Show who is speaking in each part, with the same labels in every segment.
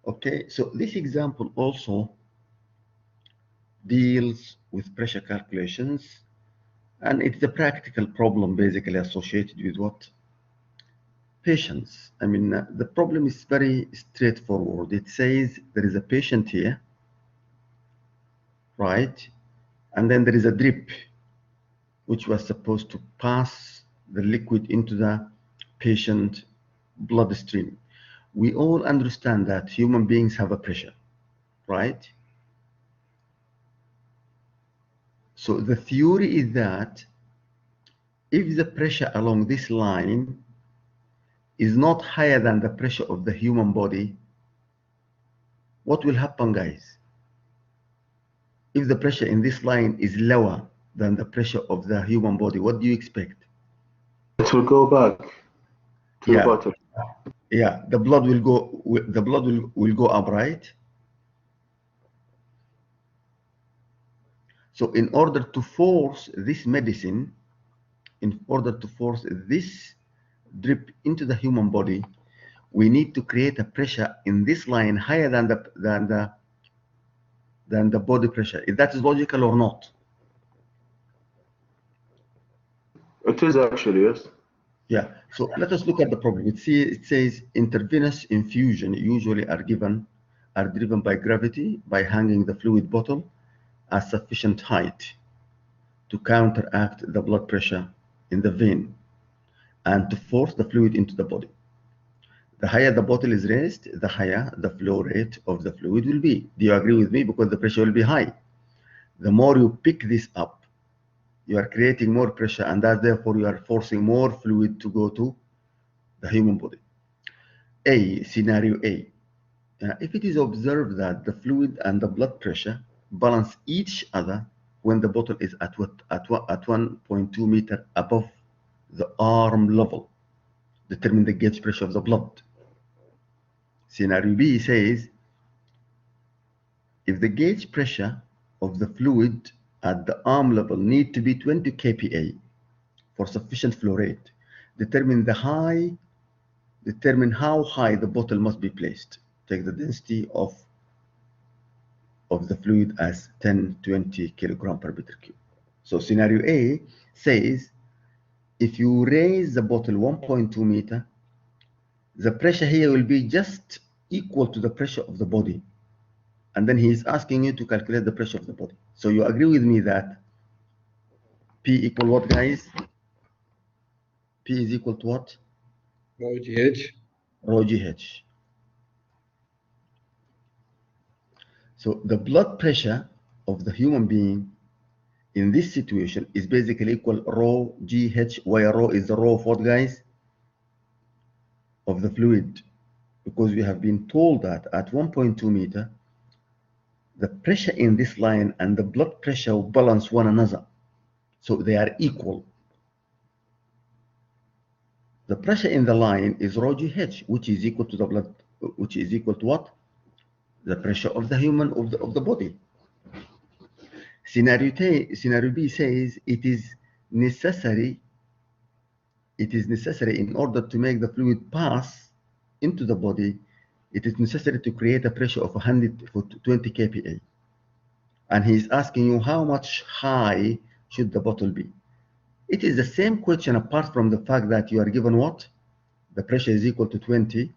Speaker 1: Okay, so this example also deals with pressure calculations, and it's a practical problem basically associated with what? Patients. I mean, the problem is very straightforward. It says there is a patient here, right? And then there is a drip which was supposed to pass the liquid into the patient bloodstream. We all understand that human beings have a pressure, right? So the theory is that if the pressure along this line is not higher than the pressure of the human body, what will happen, guys? If the pressure in this line is lower than the pressure of the human body, what do you expect?
Speaker 2: It will go back to the
Speaker 1: Yeah,
Speaker 2: bottom.
Speaker 1: yeah, the blood will go, will go up, right? So in order to force this medicine, in order to force this drip into the human body, we need to create a pressure in this line higher than the body pressure. If that is logical or not?
Speaker 2: It is actually, yes.
Speaker 1: Yeah. So let us look at the problem. It says intravenous infusion usually are driven by gravity by hanging the fluid bottle at sufficient height to counteract the blood pressure in the vein and to force the fluid into the body. The higher the bottle is raised, the higher the flow rate of the fluid will be. Do you agree with me? Because the pressure will be high. The more you pick this up, you are creating more pressure, and that therefore you are forcing more fluid to go to the human body. Scenario A. If it is observed that the fluid and the blood pressure balance each other when the bottle is at 1.2 meter above the arm level, determine the gauge pressure of the blood. Scenario B says if the gauge pressure of the fluid at the arm level need to be 20 kPa for sufficient flow rate, determine how high the bottle must be placed. Take the density of the fluid as 10-20 kilogram per meter cube. So scenario A says if you raise the bottle 1.2 meter, the pressure here will be just equal to the pressure of the body. And then he is asking you to calculate the pressure of the body. So you agree with me that P equal what, guys? P is equal to what?
Speaker 3: Rho GH.
Speaker 1: Rho GH. So the blood pressure of the human being in this situation is basically equal rho GH, where rho is the rho of what, guys? Of the fluid. Because we have been told that at 1.2 meter, the pressure in this line and the blood pressure will balance one another. So they are equal. The pressure in the line is rho GH, which is equal to the blood, which is equal to what? The pressure of the human, of the body. Scenario B says it is necessary in order to make the fluid pass into the body, it is necessary to create a pressure of 120 kPa. And he's asking you how much high should the bottle be. It is the same question apart from the fact that you are given what? The pressure is equal to 20,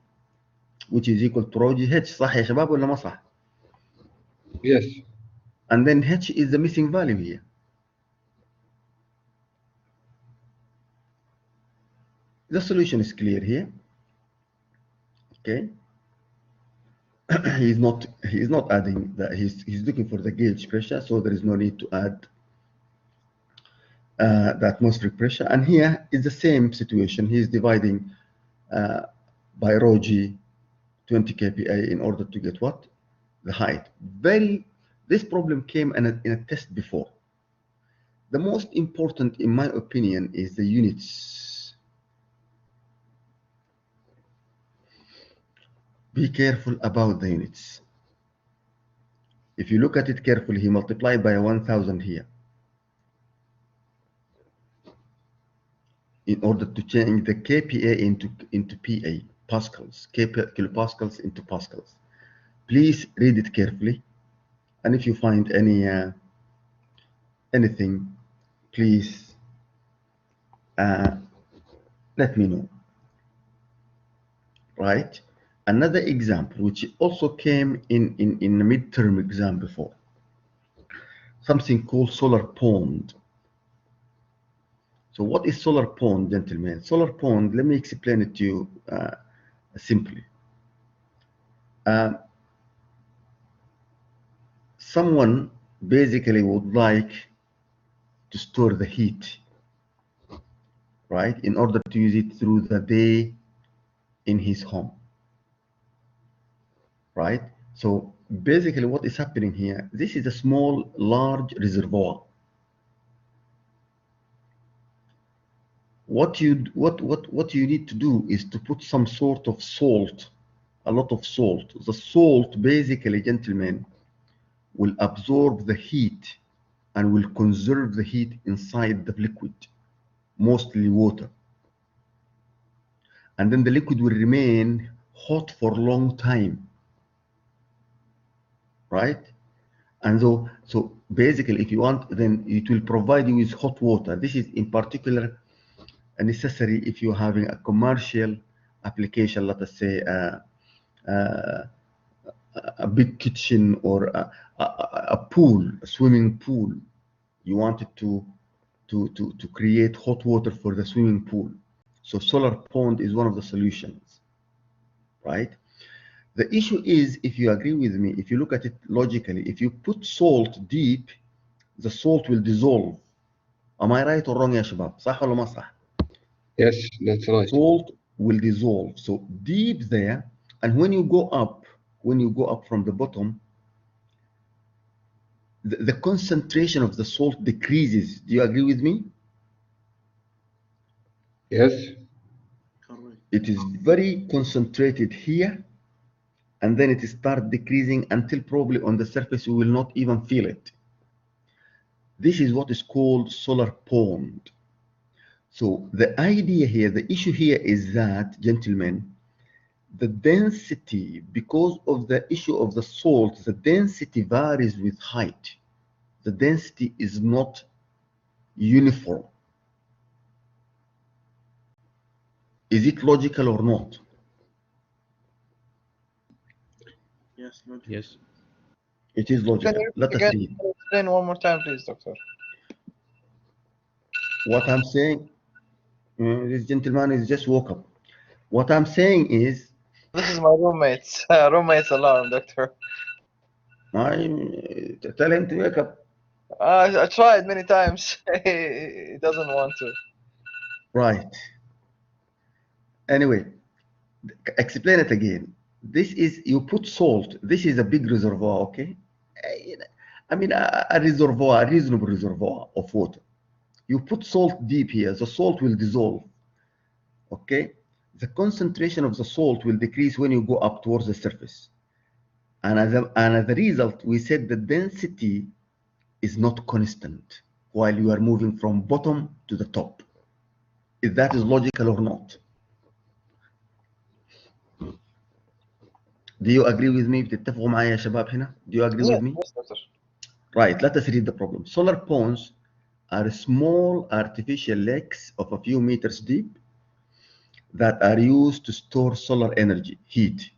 Speaker 1: which is equal to rho GH. صح يا شباب ولا ما صح?
Speaker 3: Yes.
Speaker 1: And then H is the missing value here. The solution is clear here. Okay. he's not adding that. He's looking for the gauge pressure, so there is no need to add the atmospheric pressure. And here is the same situation. He's dividing by rho G 20 kPa in order to get what? The height. This problem came in a test before. The most important, in my opinion, is the units. Be careful about the units. If you look at it carefully, he multiplied by 1000 here in order to change the kPa into PA, pascals, kilopascals into pascals. Please read it carefully, and if you find anything, please let me know. Right? Another example, which also came in a midterm exam before, something called solar pond. So what is solar pond, gentlemen? Solar pond, let me explain it to you simply. Someone basically would like to store the heat, right, in order to use it through the day in his home, right? So basically what is happening here, this is a small, large reservoir. What you need to do is to put some sort of salt, a lot of salt. The salt basically, gentlemen, will absorb the heat and will conserve the heat inside the liquid, mostly water. And then the liquid will remain hot for a long time, right? And so basically, if you want, then it will provide you with hot water. This is in particular necessary if you're having a commercial application, let us say a big kitchen or a pool, a swimming pool. You wanted to create hot water for the swimming pool. So solar pond is one of the solutions, right? The issue is, if you agree with me, if you look at it logically, if you put salt deep, the salt will dissolve. Am I right or wrong يا شباب؟ صح ولا ما صح؟
Speaker 3: Yes, that's right.
Speaker 1: Salt will dissolve. So deep there, and when you go up from the bottom, the concentration of the salt decreases. Do you agree with me?
Speaker 3: Yes.
Speaker 1: It is very concentrated here, and then it starts decreasing until probably on the surface you will not even feel it. This is what is called solar pond. So the idea here, the issue here is that, gentlemen, the density, because of the issue of the salt, the density varies with height. The density is not uniform. Is it logical or not?
Speaker 2: Yes, logical.
Speaker 4: Yes.
Speaker 1: It is logical. Let us read.
Speaker 5: Explain one more time, please, doctor.
Speaker 1: What I'm saying, this gentleman is just woke up. What I'm saying is,
Speaker 5: This is my roommate's alarm, doctor.
Speaker 1: tell him to wake up.
Speaker 5: I tried many times. He doesn't want to.
Speaker 1: Right. Anyway, explain it again. This is, you put salt. This is a big reservoir, okay? I mean, a reservoir, a reasonable reservoir of water. You put salt deep here, the salt will dissolve, okay? The concentration of the salt will decrease when you go up towards the surface. And as a result, we said the density is not constant while you are moving from bottom to the top. If that is logical or not? Do you agree with me? بتتفقوا معايا يا شباب هنا? Do you agree with me?
Speaker 5: Yes, doctor.
Speaker 1: Right, let us read the problem. Solar ponds are small artificial lakes of a few meters deep that are used to store solar energy, heat.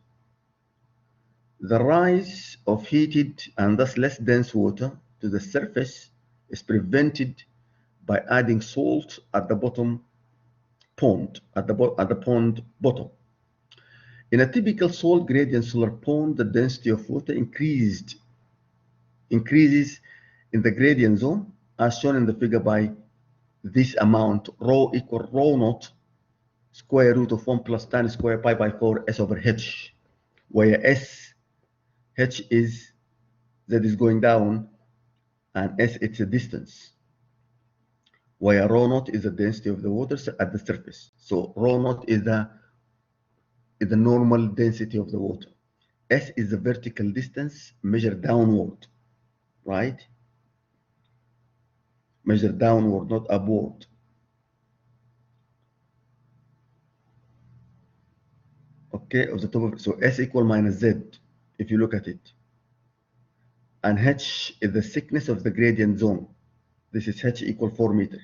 Speaker 1: The rise of heated and thus less dense water to the surface is prevented by adding salt at the bottom pond, at the pond bottom. In a typical salt gradient solar pond, the density of water increases in the gradient zone, as shown in the figure by this amount, rho equal rho naught square root of 1 plus tan square pi by 4 s over h, where h is z is going down and s it's a distance, where rho naught is the density of the water at the surface. So rho naught is the normal density of the water. S is the vertical distance measured downward, right? Measured downward, not upward. Okay, of the top of, so S equal minus Z if you look at it. And h is the thickness of the gradient zone. This is h equal 4 meter.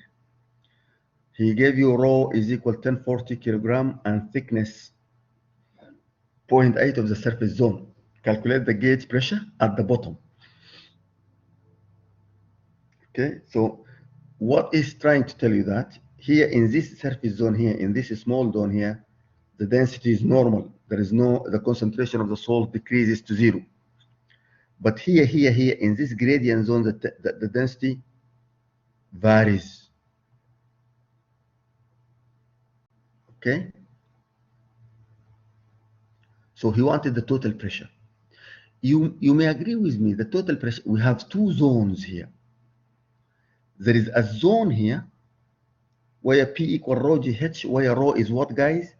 Speaker 1: He gave you rho is equal 1040 kilogram and thickness 0.8 of the surface zone. Calculate the gauge pressure at the bottom. Okay, so what is trying to tell you that here in this surface zone here, in this small zone here, the density is normal. There is no, the concentration of the salt decreases to 0. But here in this gradient zone, the density varies. Okay, so he wanted the total pressure. You may agree with me, the total pressure, we have two zones here. There is a zone here where P equal rho GH, where rho is what, guys?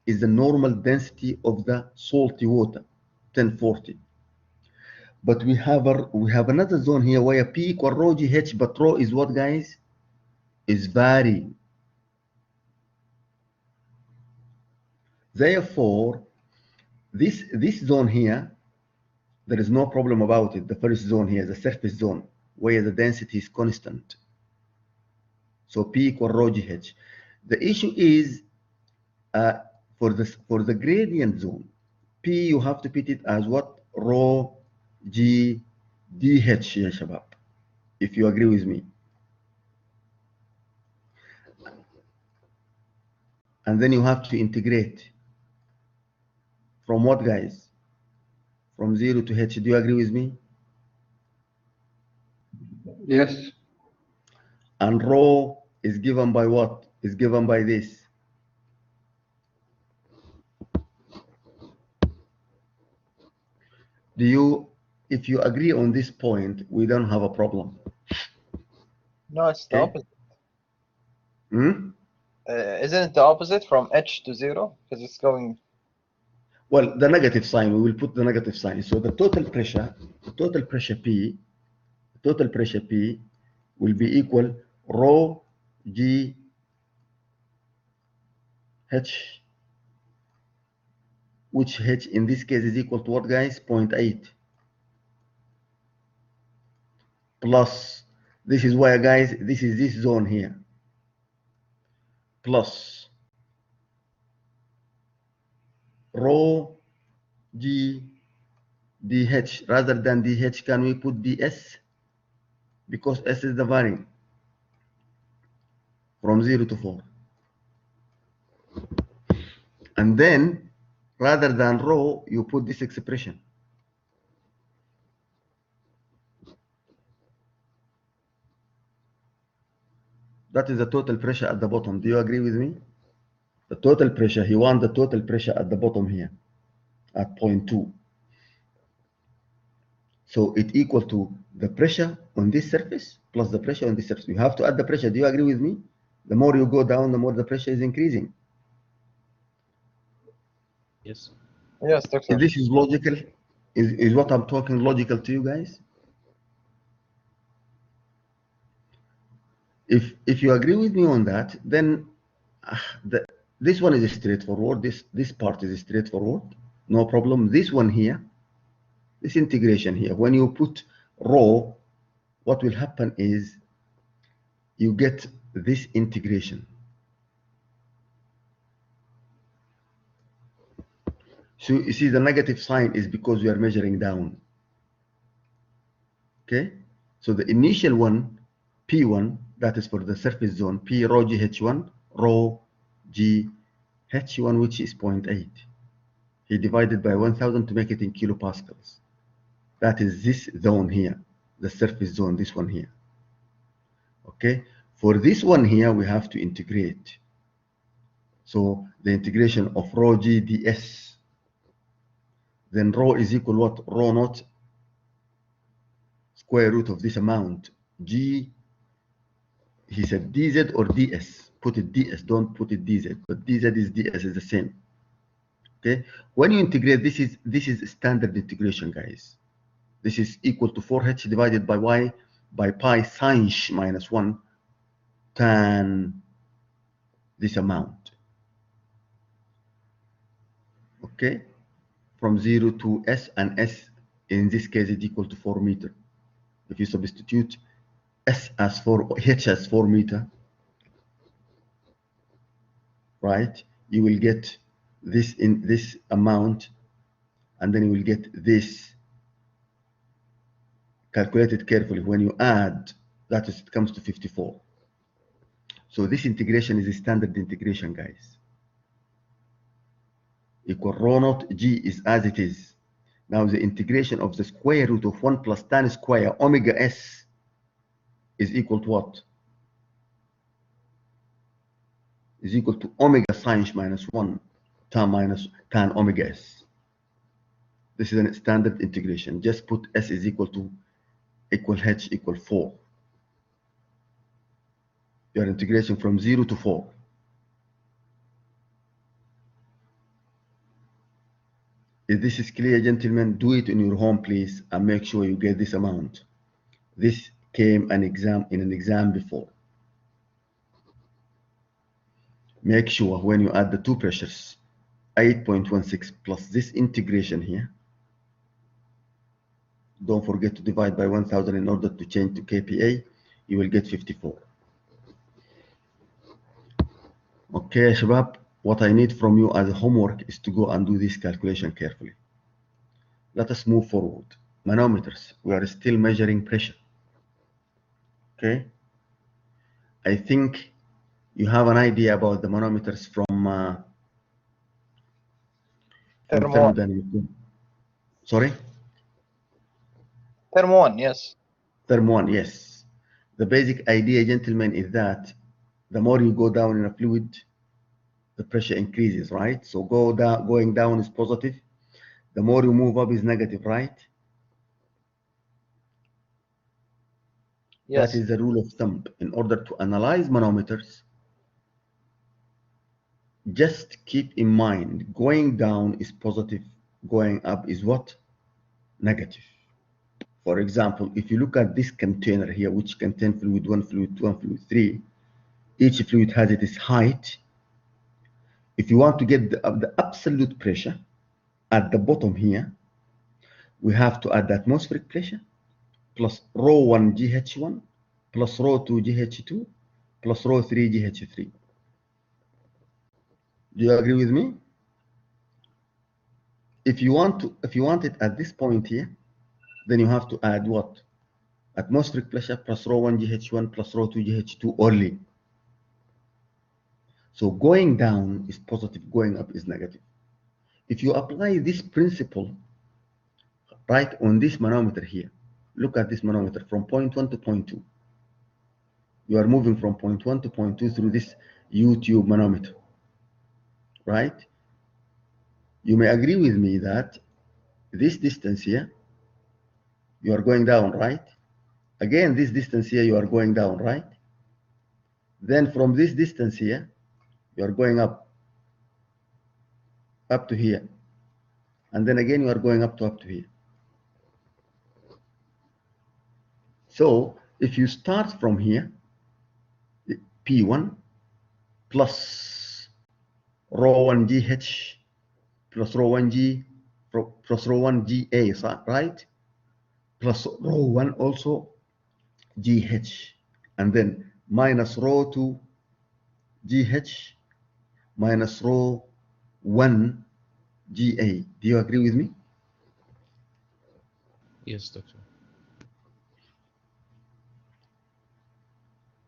Speaker 1: Is the normal density of the salty water, 1040. But we have another zone here where P equal rho GH, but rho is what, guys? Is varying. Therefore, this zone here, there is no problem about it. The first zone here, the surface zone, where the density is constant. So P equal rho GH. The issue is for the gradient zone, P you have to put it as what? Rho G DH, ya shabab, if you agree with me. And then you have to integrate. From what, guys? From 0 to H. Do you agree with me?
Speaker 3: Yes.
Speaker 1: And rho is given by what? Is given by this. If you agree on this point, we don't have a problem.
Speaker 5: No, it's the
Speaker 1: Okay.
Speaker 5: opposite.
Speaker 1: Hmm?
Speaker 5: Isn't it the opposite from H to 0? Because it's going.
Speaker 1: Well, the negative sign, we will put the negative sign. So the total pressure P will be equal rho G H, which H in this case is equal to what, guys? 0.8. Plus, this is where, guys, this is this zone here. Plus rho G DH. Rather than DH, can we put DS? Because S is the varying from 0 to 4. And then, rather than rho, you put this expression. That is the total pressure at the bottom. Do you agree with me? The total pressure, he wants the total pressure at the bottom here, at 0.2. So it equal to the pressure on this surface plus the pressure on this surface. You have to add the pressure. Do you agree with me? The more you go down, the more the pressure is increasing.
Speaker 2: Yes.
Speaker 5: Yes, Doctor.
Speaker 1: This is logical. Is what I'm talking logical to you guys? If you agree with me on that, then this one is straightforward. This part is straightforward. No problem. This one here, this integration here, when you put rho, what will happen is you get this integration. So you see the negative sign is because we are measuring down. Okay, so the initial one, P1, that is for the surface zone, P rho GH1, rho GH1, which is 0.8. He divided by 1000 to make it in kilopascals. That is this zone here, the surface zone, this one here. Okay, for this one here, we have to integrate. So the integration of rho G ds, then rho is equal what? Rho naught square root of this amount. G, he said dz or ds. Put it ds, don't put it dz, but dz is ds is the same. Okay, when you integrate, this is standard integration, guys. This is equal to 4h divided by y by pi sin minus 1 tan this amount. Okay, from 0 to S, and S in this case is equal to 4 meter. If you substitute S as 4, H as 4 meter, right, you will get this in this amount, and then you will get this calculated carefully. When you add, that is, it comes to 54. So this integration is a standard integration, guys. Equal rho naught G is as it is. Now the integration of the square root of 1 plus tan square omega S is equal to what? Is equal to omega sin minus 1 tan minus tan omega S. This is a standard integration. Just put S is equal to equal H equal 4. Your integration from 0 to 4. If this is clear, gentlemen, do it in your home, please, and make sure you get this amount. This came in an exam before. Make sure when you add the two pressures, 8.16 plus this integration here, don't forget to divide by 1000 in order to change to kPa, you will get 54. Okay, Shabab, what I need from you as a homework is to go and do this calculation carefully. Let us move forward. Manometers, we are still measuring pressure. Okay, I think you have an idea about the manometers from thermodynamic. Sorry?
Speaker 5: Term 1, yes.
Speaker 1: Term 1, yes. The basic idea, gentlemen, is that the more you go down in a fluid, the pressure increases, right? So going down is positive. The more you move up is negative, right?
Speaker 5: Yes.
Speaker 1: That is the rule of thumb. In order to analyze manometers, just keep in mind, going down is positive, going up is what? Negative. For example, if you look at this container here, which contains fluid 1, fluid 2, and fluid 3, each fluid has its height. If you want to get the absolute pressure at the bottom here, we have to add the atmospheric pressure plus rho 1 GH1 plus rho 2 GH2 plus rho 3 GH3. Do you agree with me? If you want it at this point here, then you have to add what? Atmospheric pressure plus rho 1 GH1 plus rho 2 GH2 only. So going down is positive, going up is negative. If you apply this principle right on this manometer here, look at this manometer from point 1 to point 2. You are moving from point 1 to point 2 through this U-tube manometer, right? You may agree with me that this distance here, you are going down, right? Again, this distance here, you are going down, right? Then from this distance here, you are going up to here. And then again, you are going up to here. So if you start from here, P1 plus rho 1 GH plus rho 1 G plus rho 1 GA, right? Plus rho 1 also GH, and then minus rho 2 GH minus rho 1 GA. Do you agree with me?
Speaker 4: Yes, doctor.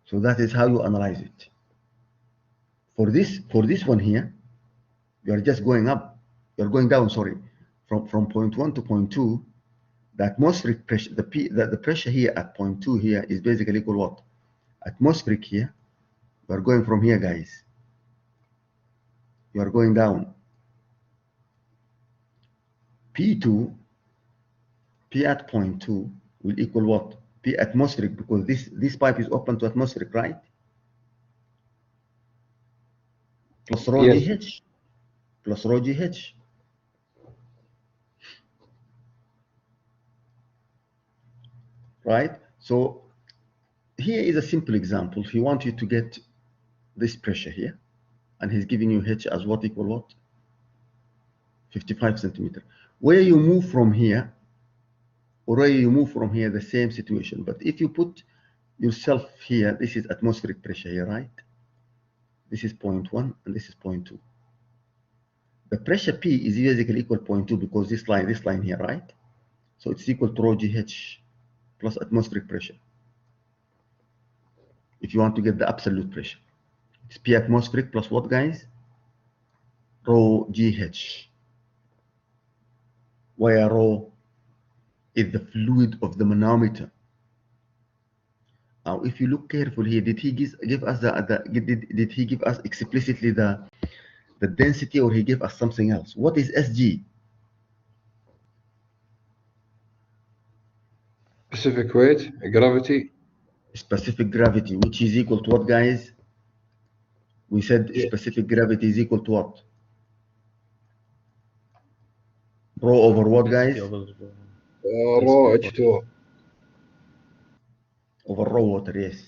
Speaker 1: So that is how you analyze it. For this one here, you are just going up. You are going down. Sorry, from point 1 to point 2. The atmospheric pressure, the pressure here at point 2 here is basically equal what? Atmospheric here. You are going from here, guys. You are going down. P2, P at point 2 will equal what? P atmospheric, because this pipe is open to atmospheric, right? Plus rho
Speaker 3: Yes.
Speaker 1: GH. Plus rho GH. Right? So here is a simple example. He wants you to get this pressure here, and he's giving you H as what equal what? 55 centimeter. Where you move from here, or where you move from here, the same situation. But if you put yourself here, this is atmospheric pressure here, right? This is 0.1 and this is 0.2. The pressure P is basically equal 0.2 because this line here, right? So it's equal to rho GH plus atmospheric pressure. If you want to get the absolute pressure, it's P atmospheric plus what, guys? Rho GH, where rho is the fluid of the manometer. Now, if you look carefully here, did he give us did he give us explicitly the density, or he gave us something else? What is SG?
Speaker 3: Specific weight, gravity.
Speaker 1: Specific gravity, which is equal to what, guys? We said specific gravity is equal to what? Rho over what, guys?
Speaker 3: Rho H2O.
Speaker 1: Over rho water, yes.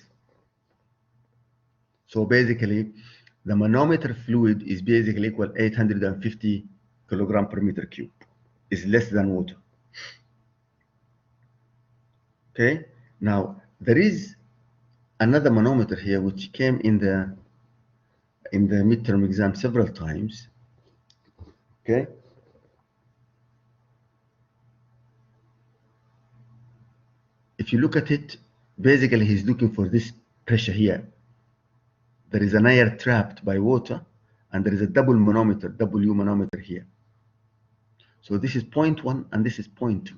Speaker 1: So basically, the manometer fluid is basically equal 850 kilogram per meter cube. Is less than water. Okay. Now there is another manometer here which came in the midterm exam several times. Okay. If you look at it, basically he's looking for this pressure here. There is an air trapped by water, and there is a double manometer, W manometer here. So this is 0.1 and this is 0.2.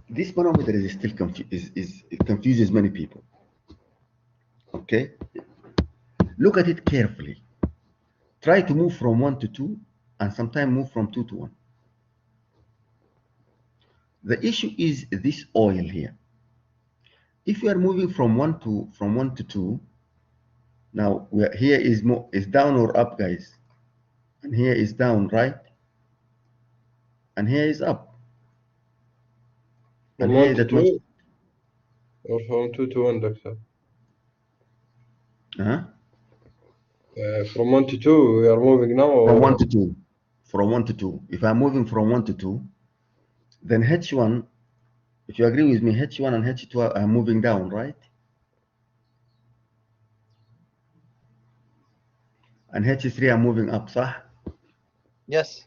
Speaker 1: This manometer is still it confuses many people. Okay, look at it carefully. Try to move from 1 to 2, and sometimes move from 2 to 1. The issue is this oil here. If you are moving from 1 to 2, now here is down or up, guys, and here is down, right? And here is up.
Speaker 3: From 1 to 2 or from 2 to 1, doctor? From 1 to 2, we are moving now? Or?
Speaker 1: From 1 to 2. From 1 to 2. If I'm moving from 1 to 2, then H1, if you agree with me, H1 and H2 are moving down, right? And H3 are moving up, صح?
Speaker 5: Yes.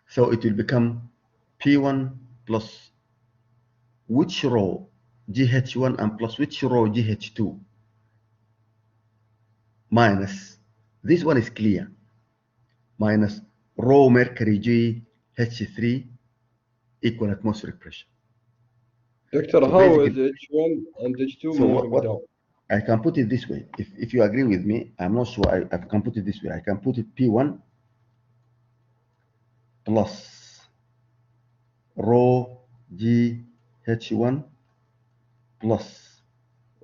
Speaker 1: So it will become P1 plus which row? GH1 and plus which row? GH2 minus, this one is clear, minus rho mercury GH3 equal atmospheric pressure.
Speaker 3: Doctor,
Speaker 1: So
Speaker 3: how is H1 and H2
Speaker 1: so
Speaker 3: moving down?
Speaker 1: I can put it this way. If you agree with me, I'm not sure I can put it this way. I can put it P1 plus rho GH1 plus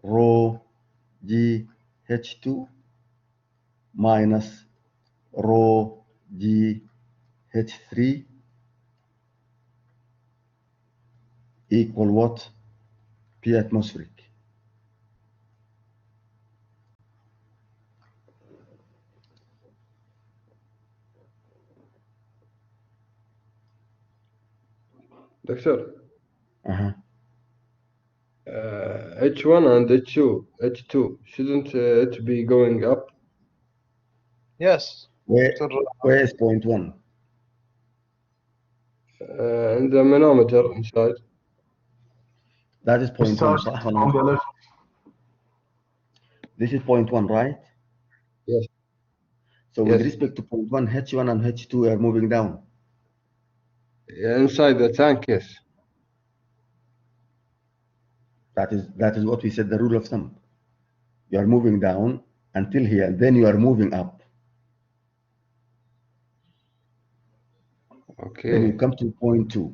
Speaker 1: rho GH2 minus rho GH3 equal what? P atmospheric.
Speaker 3: Doctor,
Speaker 1: Uh-huh.
Speaker 3: H1 and H2 shouldn't it be going up?
Speaker 5: Yes.
Speaker 1: Where is 0.1?
Speaker 3: In the manometer inside.
Speaker 1: That is 0.1, صح ولا لا? This is 0.1, right?
Speaker 3: Yes.
Speaker 1: So with respect to 0.1, H1 and H2 are moving down.
Speaker 3: Inside the tank, yes.
Speaker 1: That is what we said, the rule of thumb. You are moving down until here, then you are moving up.
Speaker 3: Okay.
Speaker 1: Then you come to 0.2.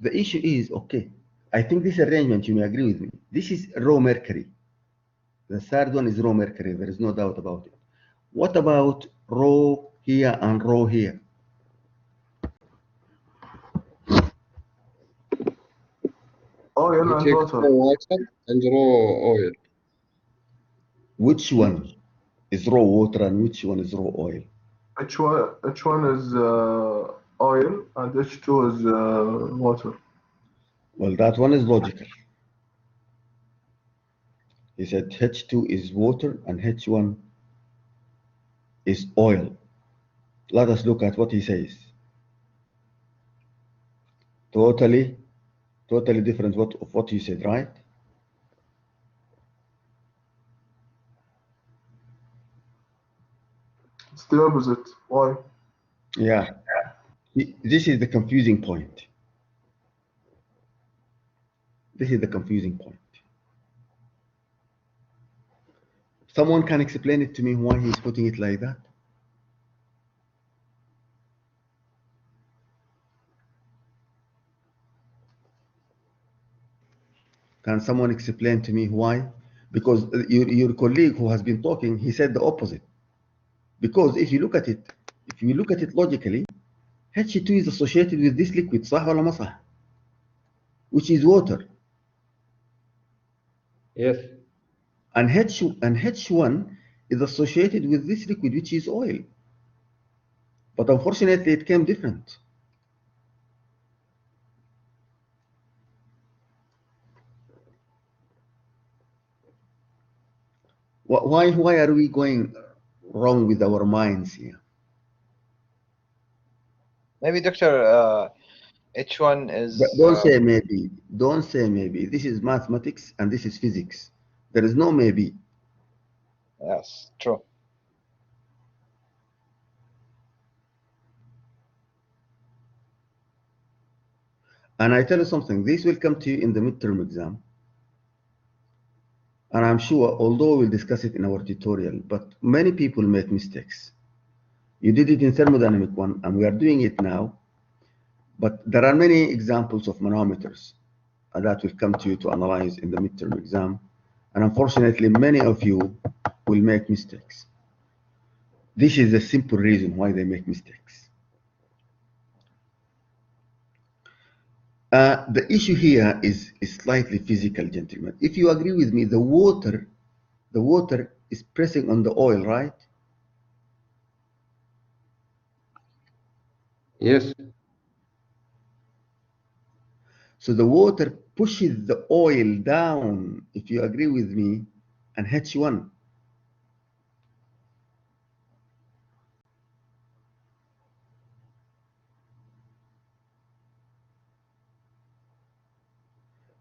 Speaker 1: The issue is, okay, I think this arrangement, you may agree with me, this is raw mercury. The third one is raw mercury, there is no doubt about it. What about rho here and rho here?
Speaker 2: Oil and water.
Speaker 3: Water and raw oil.
Speaker 1: which one is raw water and which one is raw oil?
Speaker 2: H1 is oil and H2 is water.
Speaker 1: Well, that one is logical. He said H2 is water and H1 is oil. Let us look at what he says. Totally different of what you said, right?
Speaker 2: It's the opposite. Why?
Speaker 1: Yeah. This is the confusing point. This is the confusing point. Someone can explain it to me why he's putting it like that? Can someone explain to me why? Because your colleague who has been talking, he said the opposite. Because if you look at it logically, H2 is associated with this liquid, صح ولا ما صح? Which is water.
Speaker 3: Yes.
Speaker 1: And H1 is associated with this liquid, which is oil. But unfortunately, it came different. Why are we going wrong with our minds here?
Speaker 5: Maybe, Doctor, H1 is.
Speaker 1: Don't say maybe. Don't say maybe. This is mathematics and this is physics. There is no maybe.
Speaker 5: Yes, true.
Speaker 1: And I tell you something, this will come to you in the midterm exam. And I'm sure, although we'll discuss it in our tutorial, but many people make mistakes. You did it in thermodynamic 1, and we are doing it now. But there are many examples of manometers that will come to you to analyze in the midterm exam. And unfortunately, many of you will make mistakes. This is the simple reason why they make mistakes. The issue here is slightly physical, gentlemen. If you agree with me, the water is pressing on the oil, right?
Speaker 3: Yes.
Speaker 1: So the water pushes the oil down, if you agree with me, and H1.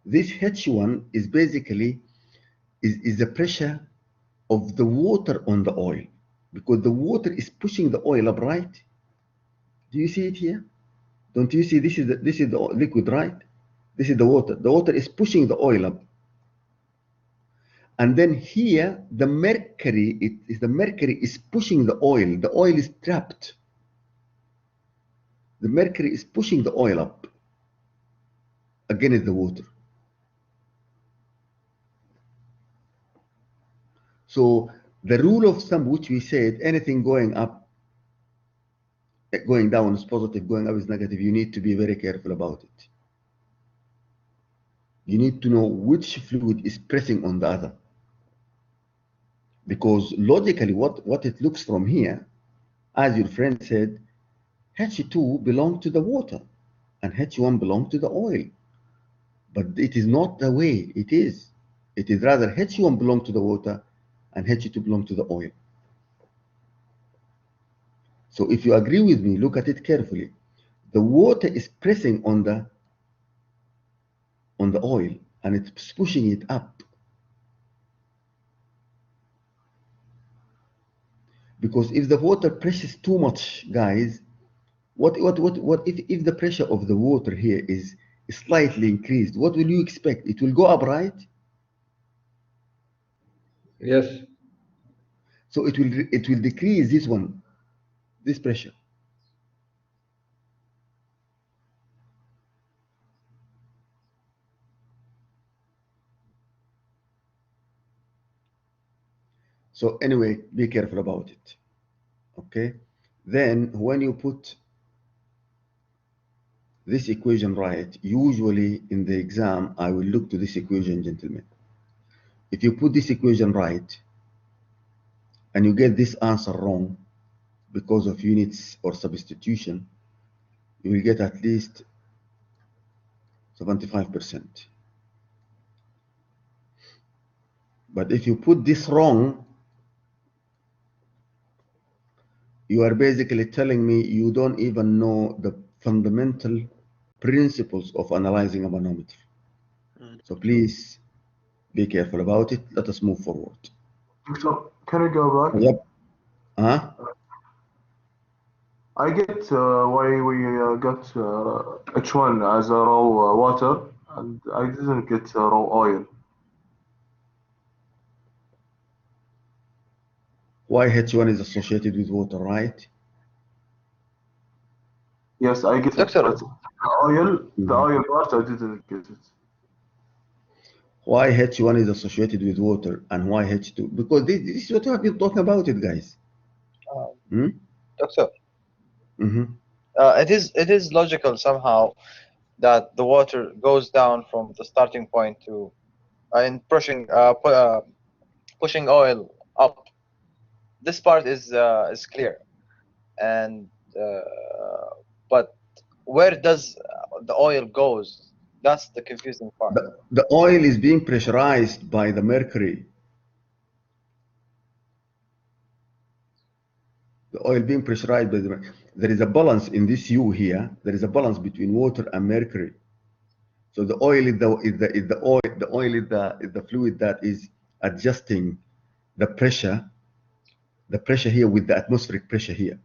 Speaker 1: This H1 is basically is the pressure of the water on the oil, because the water is pushing the oil up, right? Do you see it here? Don't you see this is the liquid, right? This is the water. The water is pushing the oil up. And then here, the mercury is pushing the oil. The oil is trapped. The mercury is pushing the oil up against the water. So the rule of thumb, which we said, anything going up, going down is positive, going up is negative, you need to be very careful about it. You need to know which fluid is pressing on the other. Because logically, what it looks from here, as your friend said, H2 belongs to the water and H1 belongs to the oil. But it is not the way it is. It is rather H1 belongs to the water and H2 belongs to the oil. So if you agree with me, look at it carefully. The water is pressing on the oil and it's pushing it up. Because if the water presses too much, guys, what if the pressure of the water here is slightly increased? What will you expect? It will go up, right?
Speaker 3: Yes.
Speaker 1: So it will decrease this pressure. So anyway, be careful about it. Okay. Then when you put this equation right, usually in the exam, I will look to this equation, gentlemen. If you put this equation right, and you get this answer wrong because of units or substitution, you will get at least 75%. But if you put this wrong, you are basically telling me you don't even know the fundamental principles of analyzing a manometer. So please be careful about it. Let us move forward.
Speaker 2: Doctor, can we go back?
Speaker 1: Yep. Huh?
Speaker 2: I get why we got H1 as a raw water, and I didn't get raw oil.
Speaker 1: Why H1 is associated with water, right?
Speaker 2: Yes, I get it,
Speaker 5: Doctor.
Speaker 2: but the oil part, I didn't get it.
Speaker 1: Why H1 is associated with water and why H2? Because this is what we have been talking about it, guys.
Speaker 5: Doctor,
Speaker 1: Mm-hmm.
Speaker 5: it is logical somehow that the water goes down from the starting point to in pushing oil up. This part is clear, and but where does the oil goes? That's the confusing part.
Speaker 1: The oil is being pressurized by the mercury. The oil being pressurized by the mercury. There is a balance in this U here. There is a balance between water and mercury. So the oil is the oil is the fluid that is adjusting the pressure here with the atmospheric pressure here.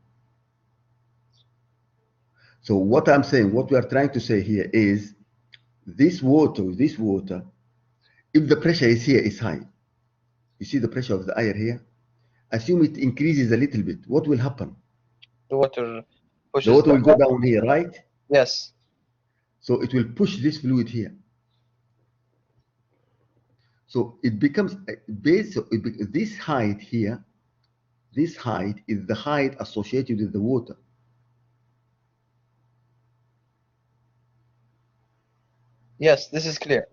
Speaker 1: So what I'm saying, what we are trying to say here is this water, if the pressure is here is high, you see the pressure of the air here, assume it increases a little bit, what will happen?
Speaker 5: The water pushes.
Speaker 1: The water will go down here, right?
Speaker 5: Yes.
Speaker 1: So it will push this fluid here. So it becomes this height here, this height is the height associated with the water.
Speaker 5: Yes, this is clear.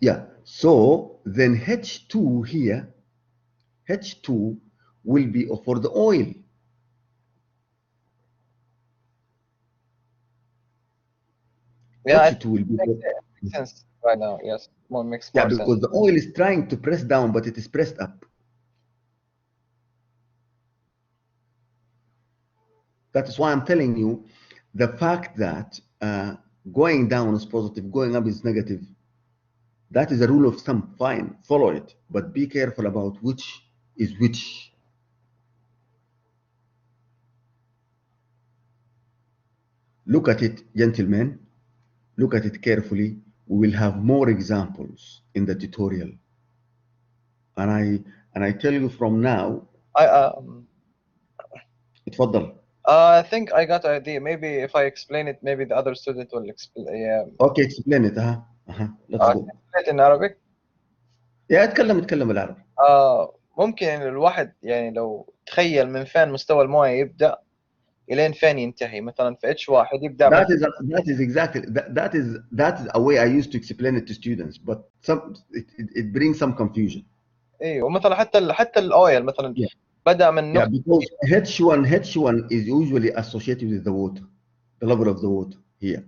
Speaker 1: Yeah, so then H2 here, H2 will be for the oil.
Speaker 5: Yeah,
Speaker 1: H2 will be
Speaker 5: makes sense right now. Yes, makes
Speaker 1: yeah,
Speaker 5: more sense.
Speaker 1: because the oil is trying to press down, but it is pressed up. That is why I'm telling you the fact that going down is positive, going up is negative. That is a rule of thumb. Fine, follow it, but be careful about which is which. Look at it, gentlemen. Look at it carefully. We will have more examples in the tutorial. And I tell you from now. اتفضل.
Speaker 5: I think I got an idea. Maybe if I explain it, maybe the other student will explain. Yeah.
Speaker 1: Okay, explain it. Let's go.
Speaker 5: Explain it in Arabic.
Speaker 1: يا اتكلم بالعربي.
Speaker 5: ممكن الواحد يعني لو تخيل من فين مستوى المويه يبدا الين فين ينتهي. مثلا في H1 يبدا.
Speaker 1: That is exactly that is a way I used to explain it to students, but it brings some confusion.
Speaker 5: ايوه مثلا حتى الاويل مثلا بدا من
Speaker 1: نقطة. Yeah, because H1 is usually associated with the water, the level of the water here.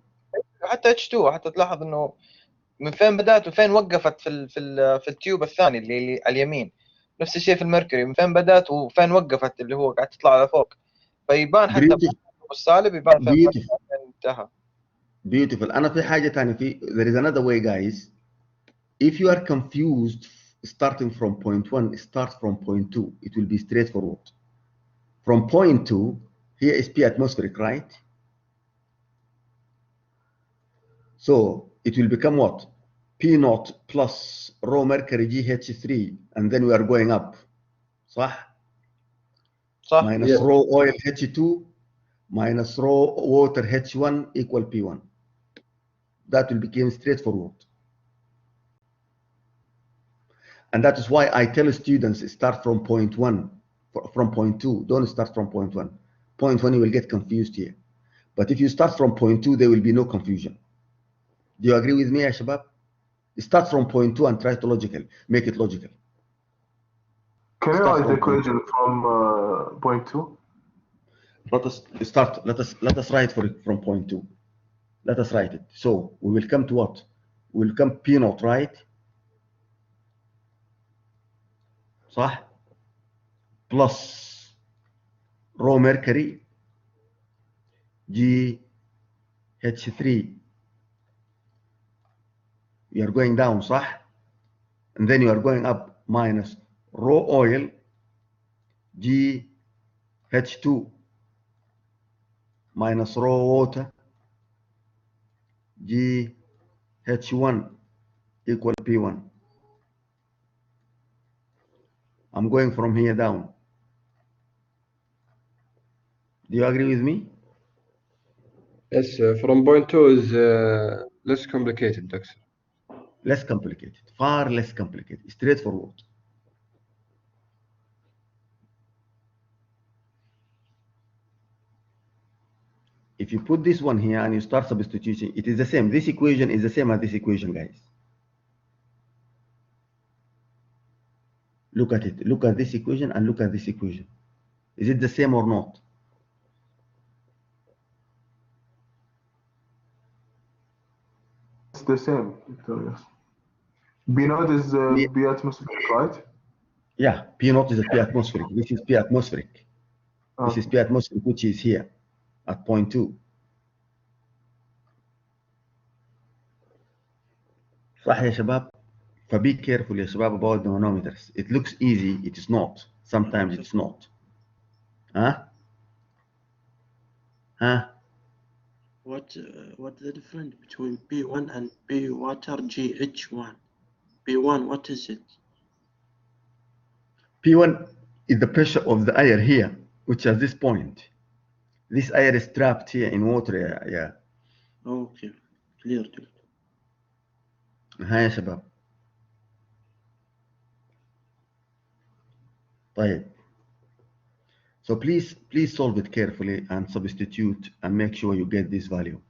Speaker 5: حتى H2 حتى تلاحظ انه من فين بدات وفين وقفت في التيوب الثاني اللي على اليمين. نفس الشيء في الميركوري، من فين بدات وفين وقفت اللي هو قاعد تطلع لفوق. فيبان حتى السالب يبان فين انتهى.
Speaker 1: Beautiful. أنا في حاجة ثانية there is another way, guys. If you are confused starting from point 1, start from point 2. It will be straightforward. From point 2, here is P atmospheric, right? So it will become what? P naught plus rho mercury GH3, and then we are going up. صح? Minus
Speaker 3: yeah.
Speaker 1: rho oil H2 minus rho water H1 equal P1. That will become straightforward. And that is why I tell students start from point 1, from point 2. Don't start from point 1. Point 1 you will get confused here. But if you start from point 2, there will be no confusion. Do you agree with me, Shabab? Start from point 2 and try to make it logical.
Speaker 2: Can you
Speaker 1: Start
Speaker 2: write the
Speaker 1: from point
Speaker 2: equation from point 2?
Speaker 1: Let us write for it from point 2. Let us write it. So we will come to what? We will come P naught, right? صح? Plus rho mercury GH3. You are going down, صح? And then you are going up minus rho oil GH2 minus rho water GH1 equal P1. I'm going from here down. Do you agree with me?
Speaker 3: Yes, from point 2 is less complicated, Doctor.
Speaker 1: Less complicated, far less complicated, straightforward. If you put this one here and you start substituting, it is the same. This equation is the same as this equation, guys. Look at it. Look at this equation and look at this equation. Is it the same or not?
Speaker 2: It's the same, Victorious. B naught is B atmospheric, right?
Speaker 1: Yeah, P naught is a P atmospheric. This is P atmospheric. This is
Speaker 2: Okay.
Speaker 1: P atmospheric, which is here at point 2. صح يا شباب؟ فبي careful يا شباب about the manometers. It looks easy, it is not. Sometimes it's not. Huh? Huh?
Speaker 4: What's the difference between P1 and P water GH1? P1, what is it?
Speaker 1: P1 is the pressure of the air here, which at this point. This air is trapped here in water. Yeah.
Speaker 4: Okay, clear.
Speaker 1: ها يا شباب. طيب. So please solve it carefully and substitute and make sure you get this value.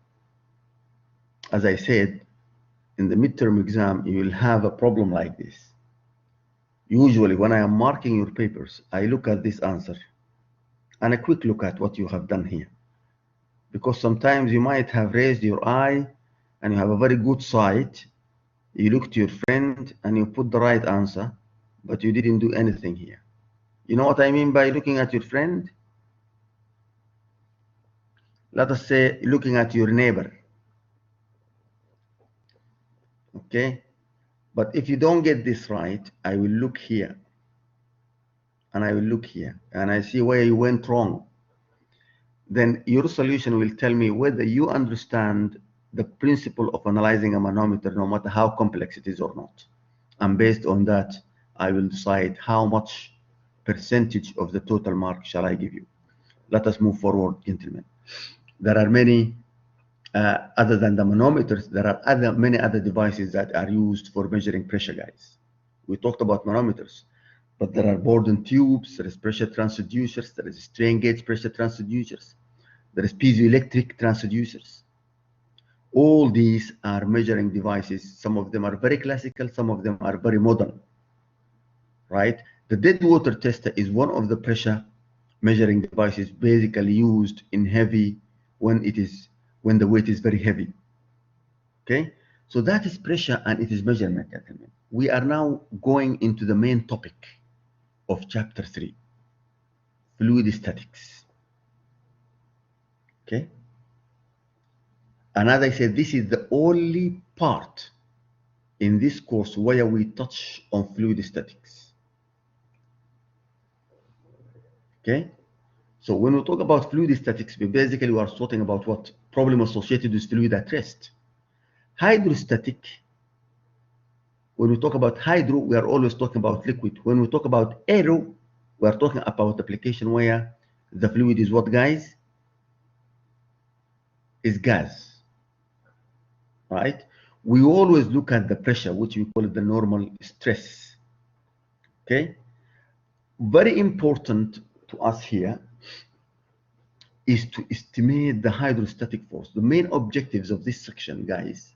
Speaker 1: As I said, in the midterm exam, you will have a problem like this. Usually when I am marking your papers, I look at this answer and a quick look at what you have done here. Because sometimes you might have raised your eye and you have a very good sight. You look to your friend and you put the right answer, but you didn't do anything here. You know what I mean by looking at your friend? Let us say looking at your neighbor. Okay? But if you don't get this right, I will look here. And I will look here. And I see where you went wrong. Then your solution will tell me whether you understand the principle of analyzing a manometer, no matter how complex it is or not. And based on that, I will decide how much percentage of the total mark shall I give you. Let us move forward, gentlemen. There are many, other than the manometers, there are many other devices that are used for measuring pressure, guys. We talked about manometers, but there are Borden tubes, there is pressure transducers, there is strain gauge pressure transducers, there is piezoelectric transducers. All these are measuring devices. Some of them are very classical, some of them are very modern, right? The dead water tester is one of the pressure measuring devices basically used in heavy when the weight is very heavy. Okay, so that is pressure and it is measurement, gentlemen. We are now going into the main topic of chapter 3, fluid statics. Okay, and as I said, this is the only part in this course where we touch on fluid statics. Okay, so when we talk about fluid statics, we basically are talking about what? Problem associated with fluid at rest. Hydrostatic, when we talk about hydro, we are always talking about liquid. When we talk about aero, we are talking about application where the fluid is what, guys? Is gas, right? We always look at the pressure, which we call it the normal stress. Okay, very important to us here is to estimate the hydrostatic force. The main objectives of this section, guys,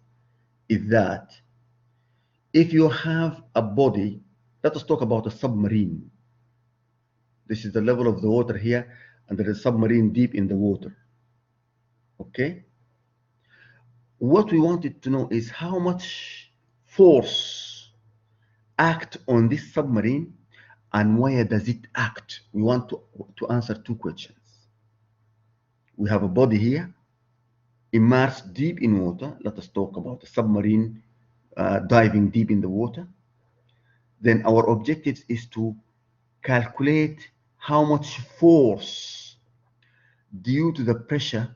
Speaker 1: is that if you have a body, let us talk about a submarine. This is the level of the water here, and there is a submarine deep in the water. Okay? What we wanted to know is how much force act on this submarine and where does it act? We want to answer two questions. We have a body here, immersed deep in water. Let us talk about a submarine diving deep in the water. Then our objective is to calculate how much force due to the pressure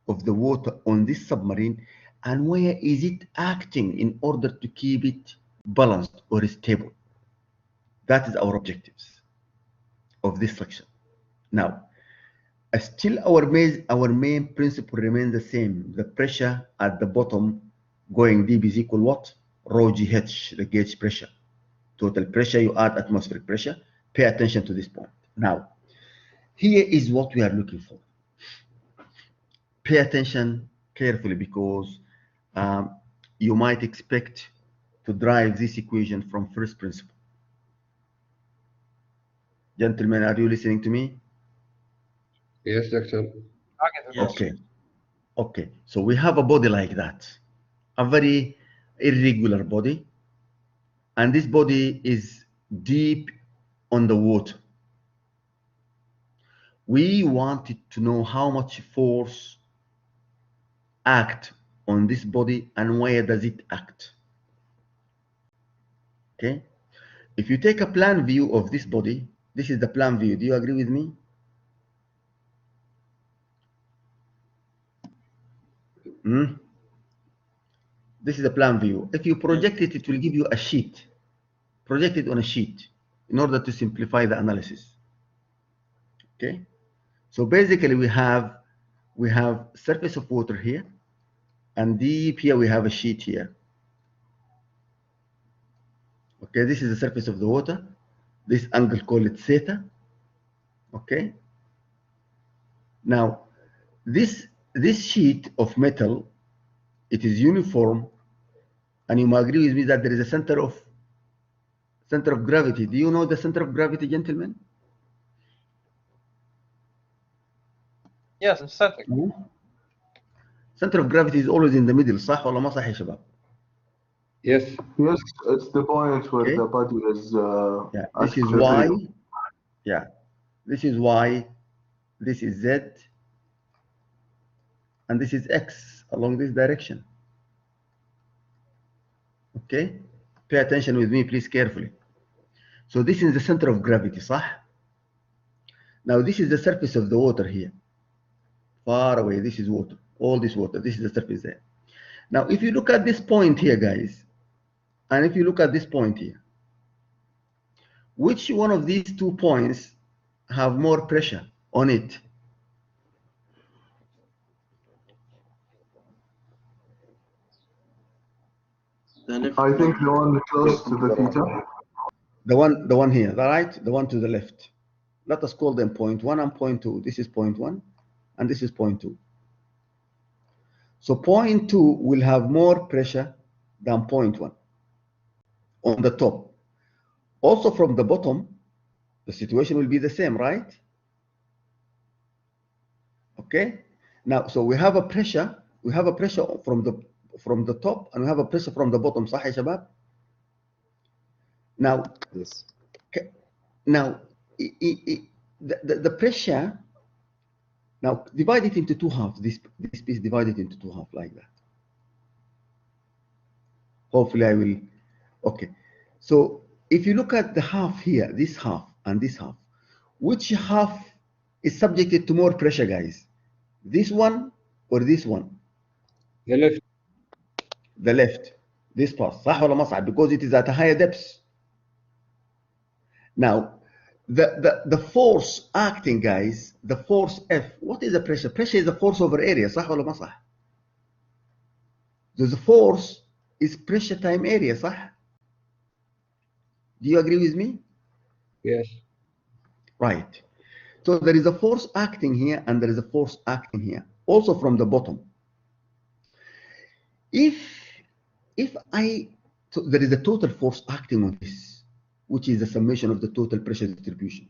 Speaker 1: of the water on this submarine and where is it acting in order to keep it balanced or stable. That is our objectives of this section. Now, still our main principle remains the same. The pressure at the bottom going deep is equal what? Rho GH, the gauge pressure. Total pressure, you add atmospheric pressure. Pay attention to this point. Now, here is what we are looking for. Pay attention carefully because you might expect to drive this equation from first principle. Gentlemen, are you listening to me?
Speaker 3: Yes, doctor.
Speaker 4: Yes.
Speaker 1: Okay. Okay. So we have a body like that, a very irregular body, and this body is deep on the water. We wanted to know how much force act on this body and where does it act. Okay. If you take a plan view of this body, this is the plan view. Do you agree with me? This is a plan view. If you project it, it will give you a sheet. Project it on a sheet in order to simplify the analysis. Okay. So basically we have surface of water here, and deep here we have a sheet here. Okay, this is the surface of the water. This angle, call it theta. Okay. Now, this sheet of metal, it is uniform, and you might agree with me that there is a center of gravity. Do you know the center of gravity, gentlemen?
Speaker 5: Yes, static.
Speaker 1: Center of gravity is always in the middle. صح ولا ما صح يا شباب?
Speaker 3: Yes.
Speaker 2: Yes, it's the point where
Speaker 1: Okay.
Speaker 2: the body is.
Speaker 1: Yeah,
Speaker 2: at
Speaker 1: this is
Speaker 2: equilibrium.
Speaker 1: Y. Yeah, this is Y. This is Z. And this is X along this direction. Okay, pay attention with me, please, carefully. So this is the center of gravity, صح? Now this is the surface of the water here. Far away, this is water. All this water, this is the surface there. Now, if you look at this point here, guys, and if you look at this point here, which one of these 2 points have more pressure on it?
Speaker 2: I think the one close to the theta.
Speaker 1: The one here, right? The one to the left. Let us call them point 1 and point 2. This is point 1 and this is point 2. So point 2 will have more pressure than point 1 on the top. Also from the bottom, the situation will be the same, right? Okay. Now, so we have a pressure from the top, and we have a pressure from the bottom. صح يا شباب? Now,
Speaker 6: Yes.
Speaker 1: now the pressure. Now divide it into 2 halves. This piece divided into 2 halves like that. Hopefully I will. Okay. So if you look at the half here, this half and this half, which half is subjected to more pressure, guys? This one or this one?
Speaker 3: The left.
Speaker 1: The left. This part. صح ولا ما صح? Because it is at a higher depth. Now, the force acting, guys, the force F, what is the pressure? Pressure is the force over area. صح ولا ما صح? The force is pressure time area. صح? Do you agree with me?
Speaker 3: Yes.
Speaker 1: Right. So there is a force acting here and there is a force acting here, also from the bottom. So there is a total force acting on this, which is the summation of the total pressure distribution.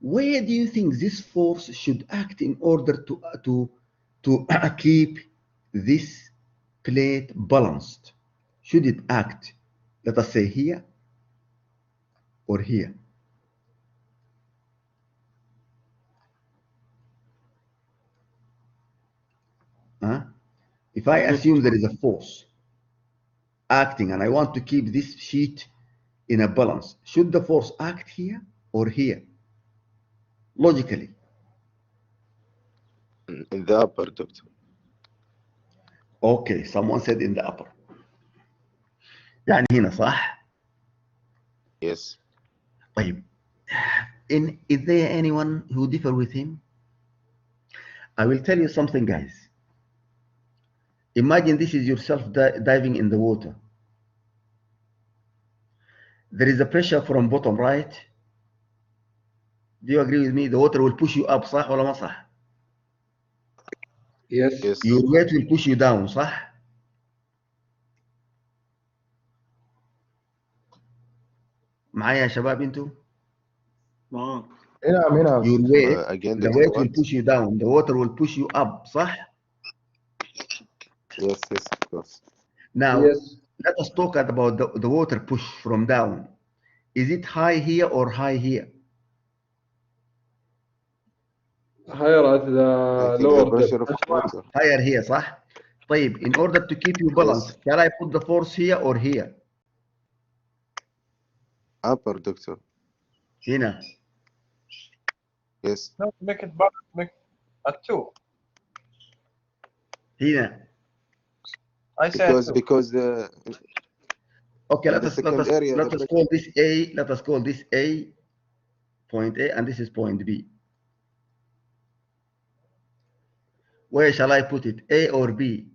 Speaker 1: Where do you think this force should act in order to keep this plate balanced? Should it act, let us say, here or here? Huh? If I assume there is a force acting and I want to keep this sheet in a balance, should the force act here or here? Logically.
Speaker 6: In the upper, doctor.
Speaker 1: Okay, someone said in the upper. يعني هنا صح؟
Speaker 6: Yes.
Speaker 1: طيب. Is there anyone who differ with him? I will tell you something, guys. Imagine this is yourself diving in the water. There is a pressure from bottom, right? Do you agree with me? The water will push you up, صح ولا ما صح?
Speaker 3: Yes.
Speaker 6: Yes.
Speaker 1: Your weight will push you down, صح? معايا يا شباب انتوا؟
Speaker 4: معاك.
Speaker 2: هنا
Speaker 1: Your weight,
Speaker 6: Again,
Speaker 1: the
Speaker 6: doctor,
Speaker 1: weight will
Speaker 6: what?
Speaker 1: push you down. The water will push you up, صح?
Speaker 6: Yes, yes, of course.
Speaker 1: Now,
Speaker 3: Yes.
Speaker 1: let us talk about the water push from down. Is it high here or high here?
Speaker 3: Higher at
Speaker 6: I
Speaker 3: the
Speaker 6: think
Speaker 3: lower
Speaker 6: the pressure
Speaker 3: depth.
Speaker 6: of water.
Speaker 1: Higher here, صح? طيب, in order to keep you balanced,
Speaker 6: Yes.
Speaker 1: shall I put the force here or here?
Speaker 6: Upper, doctor.
Speaker 1: هنا.
Speaker 6: Yes.
Speaker 5: No, make it back, make at 2.
Speaker 1: هنا.
Speaker 5: I said 2.
Speaker 6: Because the
Speaker 1: Okay,
Speaker 6: in
Speaker 1: let
Speaker 6: the
Speaker 1: us
Speaker 6: second area, the pressure.
Speaker 1: call this A. Let us call this A, point A, and this is point B. Where shall I put it, A or B,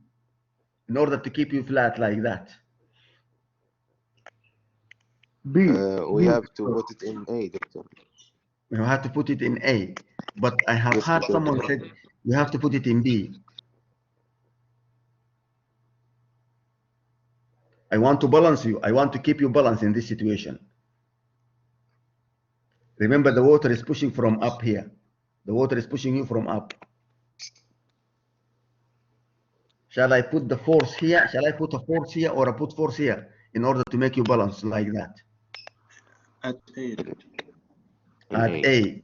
Speaker 1: in order to keep you flat like that?
Speaker 2: B.
Speaker 6: We have to put it in A, doctor.
Speaker 1: You have to put it in A, but I have
Speaker 6: Yes,
Speaker 1: heard
Speaker 6: because
Speaker 1: someone said you have to put it in B. I want to balance you. I want to keep you balanced in this situation. Remember, the water is pushing from up here. The water is pushing you from up. Shall I put the force here? Shall I put a force here or I put force here in order to make you balance like that?
Speaker 4: At A.
Speaker 6: in
Speaker 1: At A.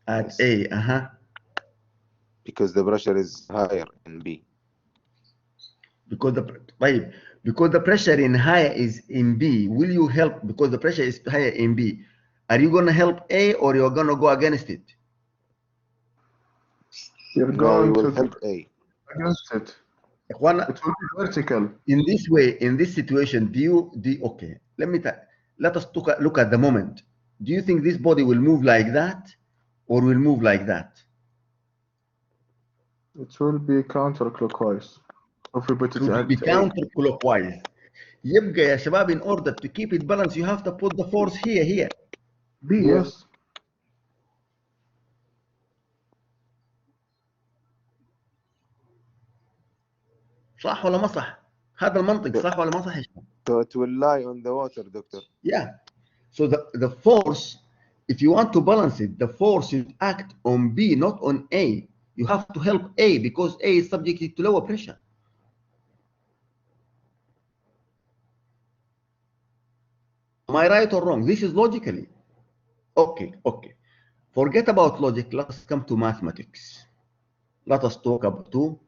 Speaker 1: At
Speaker 6: Yes.
Speaker 1: A,
Speaker 6: Because the pressure is higher in B.
Speaker 1: Because the pressure in higher is in B. Will you help? Because the pressure is higher in B. Are you going to help A or you're going to go against it?
Speaker 2: You're
Speaker 6: No,
Speaker 2: going
Speaker 6: you
Speaker 2: to
Speaker 6: will help A.
Speaker 2: against it.
Speaker 1: إخوانا,
Speaker 2: It will be vertical.
Speaker 1: in this way, in this situation, okay, let us look at the moment. Do you think this body will move like that or will move like that?
Speaker 2: It will be counterclockwise. If we put
Speaker 1: It
Speaker 2: it
Speaker 1: will
Speaker 2: at
Speaker 1: be
Speaker 2: A.
Speaker 1: counterclockwise. يبقى يا شباب, in order to keep it balanced, you have to put the force here.
Speaker 2: B, yes.
Speaker 1: صح ولا ما صح؟ هذا المنطق صح ولا ما صح يا شباب؟
Speaker 6: So it will lie on the water, doctor.
Speaker 1: Yeah. So the force, if you want to balance it, the force should act on B, not on A. You have to help A because A is subject to lower pressure. Am I right or wrong? This is logically. Okay. Forget about logic. Let us come to mathematics. Let us talk about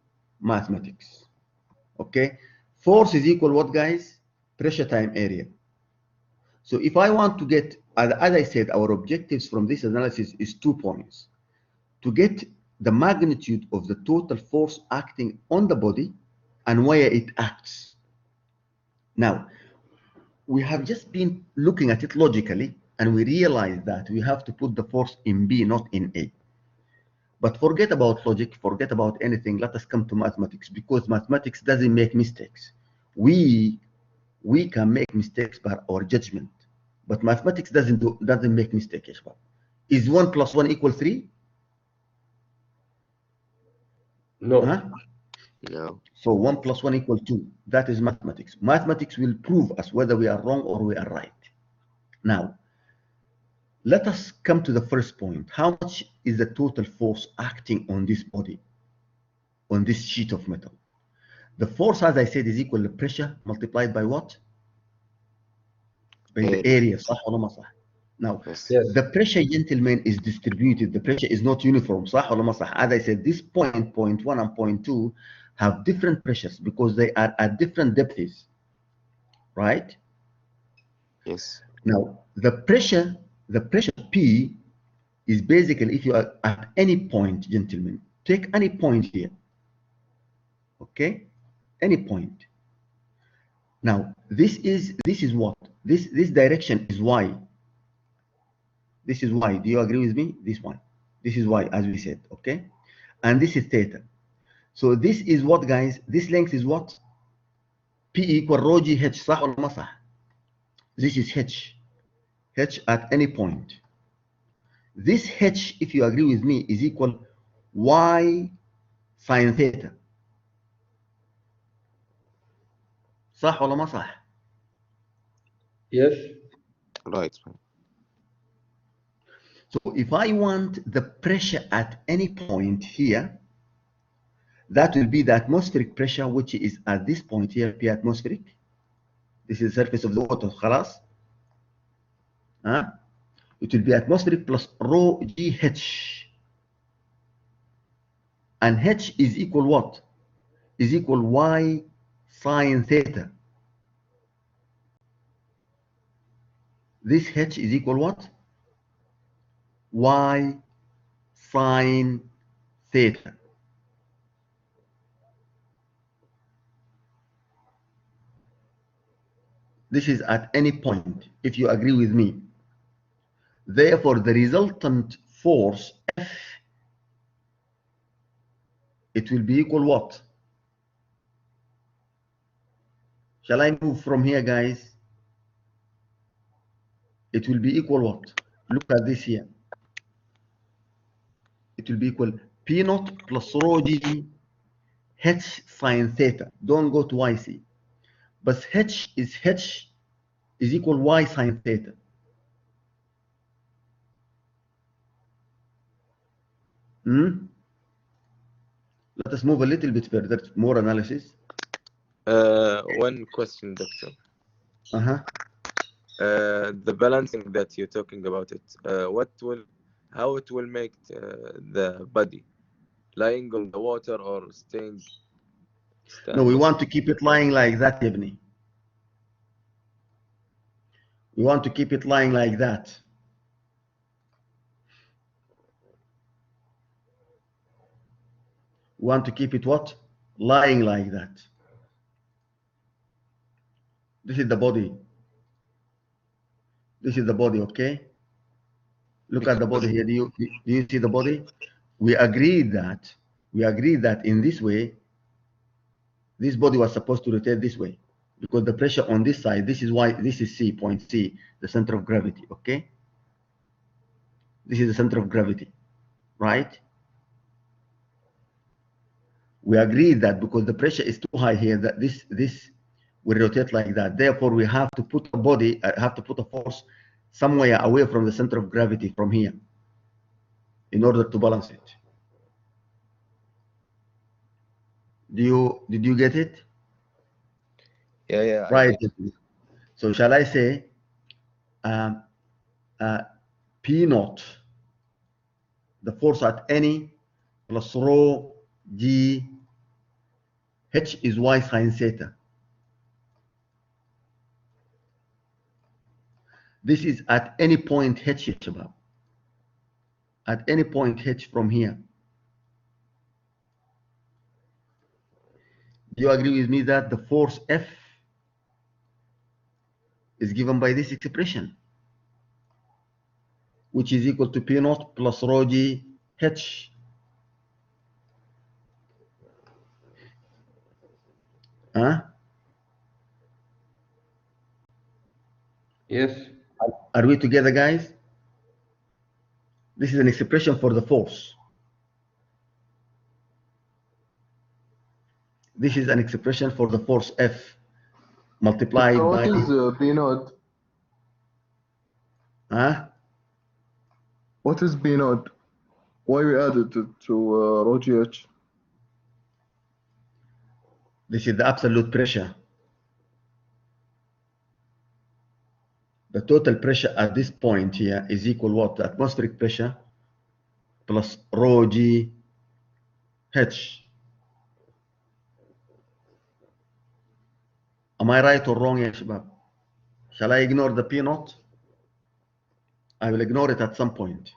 Speaker 1: mathematics. Okay. Force is equal what, guys? Pressure time area. So if I want to get, as I said, our objectives from this analysis is 2 points. To get the magnitude of the total force acting on the body and where it acts. Now, we have just been looking at it logically, and we realize that we have to put the force in B, not in A. But forget about logic, forget about anything. Let us come to mathematics, because mathematics doesn't make mistakes. We can make mistakes by our judgment, but mathematics doesn't make mistakes. Is 1 + 1 = 3?
Speaker 3: No.
Speaker 1: Huh?
Speaker 6: No.
Speaker 1: So 1 + 1 = 2. That is mathematics. Mathematics will prove us whether we are wrong or we are right. Now, let us come to the first point. How much is the total force acting on this body, on this sheet of metal? The force, as I said, is equal to pressure multiplied by what? By the area. صح ولا ما صح? Now,
Speaker 6: Yes.
Speaker 3: Yes.
Speaker 1: the pressure, gentlemen, is distributed. The pressure is not uniform. صح ولا ما صح? As I said, this point, point 1 and point 2 have different pressures because they are at different depths, right?
Speaker 6: Yes.
Speaker 1: Now, the pressure P is basically, if you are at any point, gentlemen, take any point here, okay? Any point. Now, this is what? This direction is Y. This is Y. Do you agree with me? This one. This is Y, as we said, okay? And this is theta. So this is what, guys? This length is what? P equal rho G H, صح ولا ما صح? This is H. H at any point. This H, if you agree with me, is equal Y sine theta. صح ولا ما صح؟
Speaker 3: Yes.
Speaker 6: Right.
Speaker 1: So if I want the pressure at any point here, that will be the atmospheric pressure, which is at this point here, P atmospheric. This is the surface of the water, خلاص. It will be atmospheric plus rho GH. And H is equal what? Is equal Y sine theta. This H is equal what? Y sine theta. This is at any point, if you agree with me. Therefore, the resultant force F, it will be equal what? Shall I move from here, guys? It will be equal what? Look at this here. It will be equal P naught plus rho G H sine theta. Don't go to YC. But H is equal Y sine theta. Let us move a little bit further, more analysis.
Speaker 6: One question, doctor. The balancing that you're talking about it, how it will make the body lying on the water or staying?
Speaker 1: No, we want to keep it lying like that, Ibni. We want to keep it lying like that. We want to keep it what? Lying like that. This is the body. This is the body, okay? Look at the body here. Do you see the body? We agreed that in this way, this body was supposed to rotate this way because the pressure on this side, this is why this is C, point C, the center of gravity, okay? This is the center of gravity, right? We agreed that because the pressure is too high here, that this will rotate like that. Therefore, we have to put a body, have to put a force somewhere away from the center of gravity from here in order to balance it. Did you get it?
Speaker 6: Yeah.
Speaker 1: Right. So shall I say P naught, the force at any, plus rho G H is Y sine theta. This is at any point H, Shabab. At any point H from here. Do you agree with me that the force F is given by this expression, which is equal to P naught plus rho G H?
Speaker 3: Yes.
Speaker 1: Are we together, guys? This is an expression for the force. This is an expression for the force F multiplied
Speaker 2: What
Speaker 1: by...
Speaker 2: is P naught? What is B naught? Why we added it to rho GH?
Speaker 1: This is the absolute pressure. The total pressure at this point here is equal what? The atmospheric pressure plus rho G H. Am I right or wrong, ya shabab? Shall I ignore the P naught? I will ignore it at some point.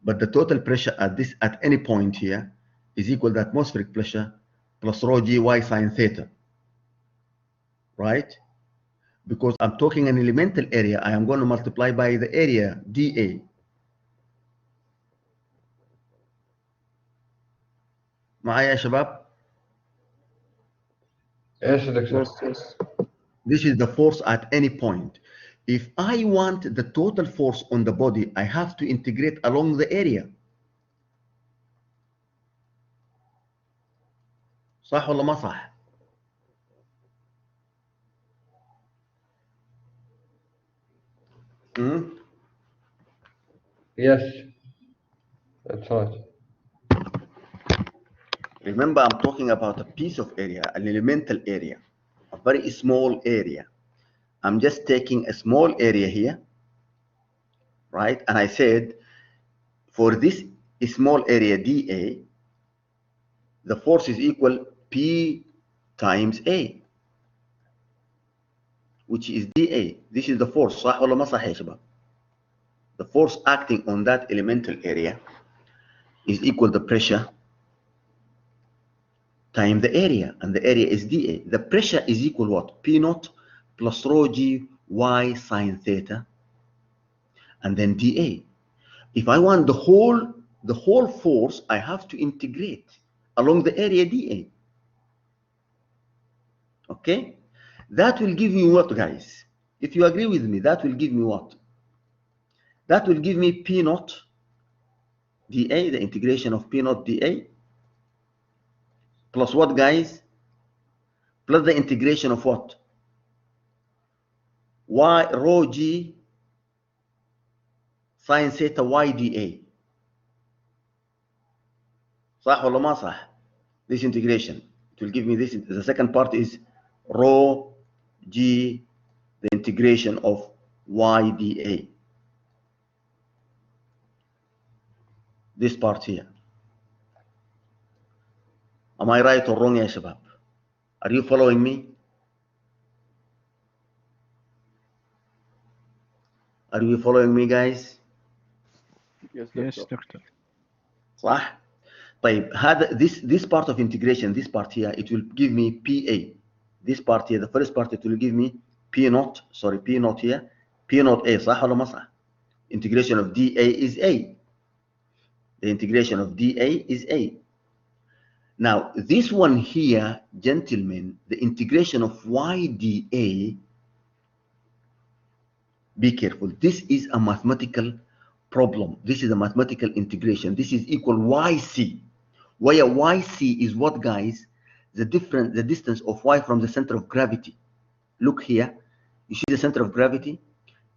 Speaker 1: But the total pressure at any point here is equal to atmospheric pressure plus rho G Y sine theta. Right? Because I'm talking an elemental area, I am going to multiply by the area dA. معايا يا شباب؟
Speaker 3: Yes, Doctor.
Speaker 2: Yes.
Speaker 1: This is the force at any point. If I want the total force on the body, I have to integrate along the area. صح ولا ما صح؟
Speaker 3: Yes, that's right.
Speaker 1: Remember, I'm talking about a piece of area, an elemental area, a very small area. I'm just taking a small area here, right? And I said, for this small area dA, the force is equal P times A, which is dA. This is the force. صح ولا ما صح يا شباب? The force acting on that elemental area is equal to pressure times the area, and the area is dA. The pressure is equal what? P naught plus rho G Y sine theta, and then dA. If I want the whole force, I have to integrate along the area dA. Okay? That will give me what, guys? If you agree with me, that will give me what? That will give me P naught dA, the integration of P naught dA, plus what, guys? Plus the integration of what? Y rho G sine theta Y dA. صح ولا ما صح? This integration, it will give me this. The second part is rho G, the integration of Y dA. This part here. Am I right or wrong, ya shabab? Are you following me? Are you following me, guys?
Speaker 7: Yes, Doctor.
Speaker 1: صح؟ طيب هذا this part of integration, this part here, it will give me PA. This part here, the first part, it will give me P naught here, P naught A. صح ولا ما صح? Integration of dA is A. The integration of dA is A. Now, this one here, gentlemen, the integration of Y dA, be careful. This is a mathematical problem. This is a mathematical integration. This is equal YC. Where YC is what, guys? The distance of Y from the center of gravity. Look here. You see the center of gravity?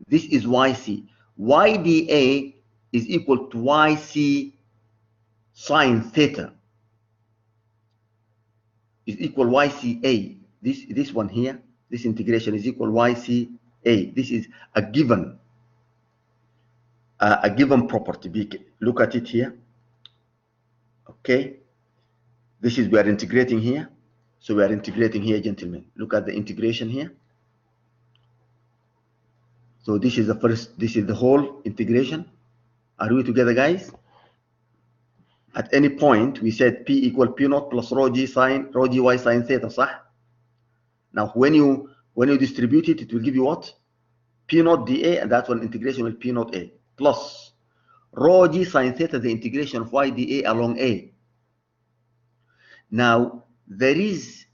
Speaker 1: This is YC. YdA is equal to YC sine theta. Is equal YCA. This one here, this integration is equal YCA. This is a given property. Look at it here. Okay, this is, we are integrating here. So we are integrating here, gentlemen. Look at the integration here. So this is the first, this is the whole integration. Are we together, guys? At any point, we said P equal P naught plus rho G Y sine theta, صح? Now, when you distribute it, it will give you what? P naught dA, and that's one integration with P naught A, plus rho G sine theta, the integration of Y dA along A. Now, there is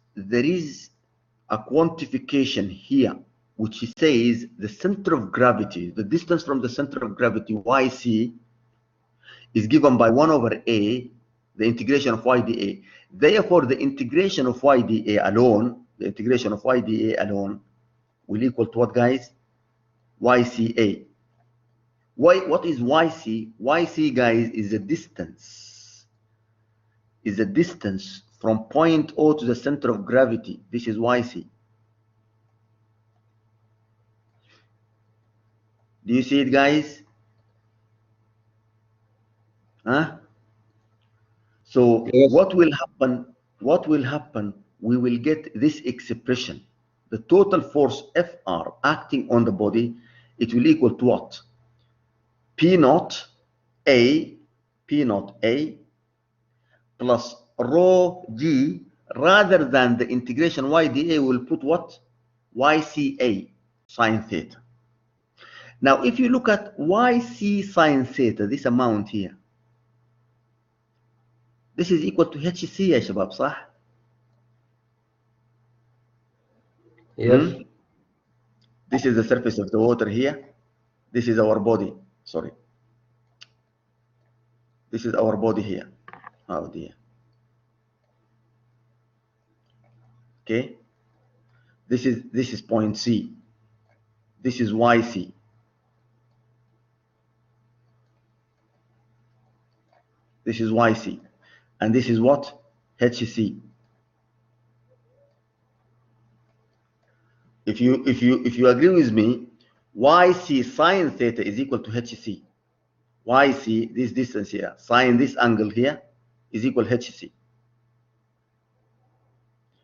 Speaker 1: a quantification here, which says the center of gravity, the distance from the center of gravity, YC, is given by 1 over A, the integration of Y dA. Therefore, the integration of Y dA alone, will equal to what, guys? YCA. What is YC? YC, guys, is the distance. Is the distance from point O to the center of gravity. This is YC. Do you see it, guys? Huh? So
Speaker 3: Yes.
Speaker 1: what will happen? What will happen? We will get this expression. The total force Fr acting on the body, it will equal to what? P naught A plus rho G, rather than the integration YdA, will put what? YCA sine theta. Now, if you look at YC sine theta, this amount here, this is equal to HC يا شباب, صح?
Speaker 3: Yes.
Speaker 1: This is the surface of the water here. This is our body. Sorry. This is our body here. Oh dear. Okay. This is point C. This is YC. This is YC. And this is what? HC. If you agree with me, YC sine theta is equal to HC. YC, this distance here, sine this angle here, is equal to HC.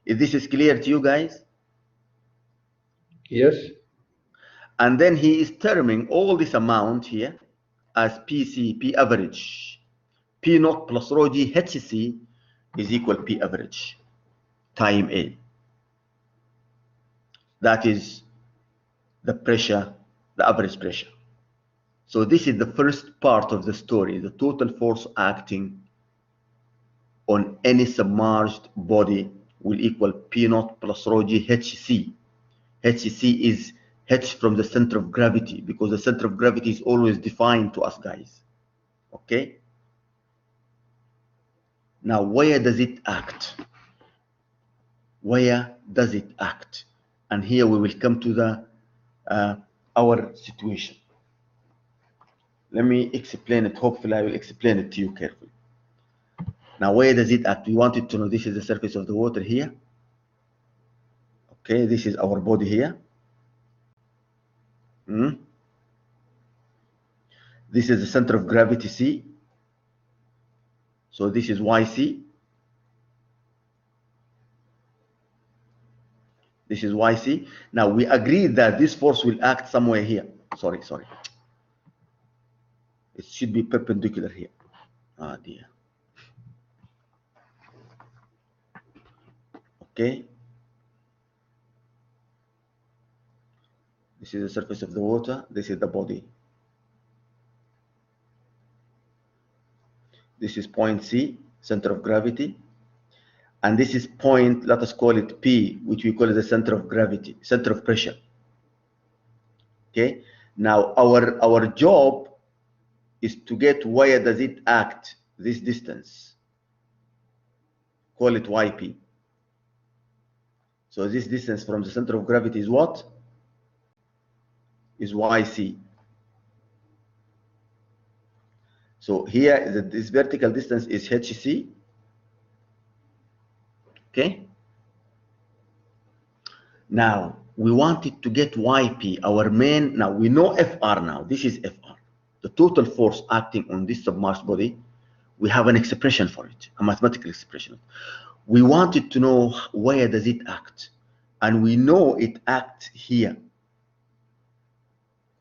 Speaker 1: If this is clear to you guys?
Speaker 3: Yes.
Speaker 1: And then he is terming all this amount here as PC, P average. P naught plus rho G HC is equal to P average time A. That is the pressure, the average pressure. So this is the first part of the story, the total force acting on any submerged body will equal P naught plus rho G HC. HC is H from the center of gravity, because the center of gravity is always defined to us, guys. Okay? Now, where does it act? Where does it act? And here we will come to the our situation. Let me explain it. Hopefully, I will explain it to you carefully. Now, where does it act? We wanted to know this is the surface of the water here. Okay, this is our body here. This is the center of gravity, C. So this is YC. This is YC. Now we agreed that this force will act somewhere here. Sorry. It should be perpendicular here. Ah, dear. Okay. This is the surface of the water. This is the body. This is point C, center of gravity. And this is point, let us call it P, which we call it the center of gravity, center of pressure. Okay. Now our job is to get where does it act, this distance. Call it YP. So this distance from the center of gravity is what? Is YC. So here, this vertical distance is HC. Okay. Now, we wanted to get YP, our main. Now, we know FR now. This is FR. The total force acting on this submerged body. We have an expression for it, a mathematical expression. We wanted to know where does it act. And we know it acts here.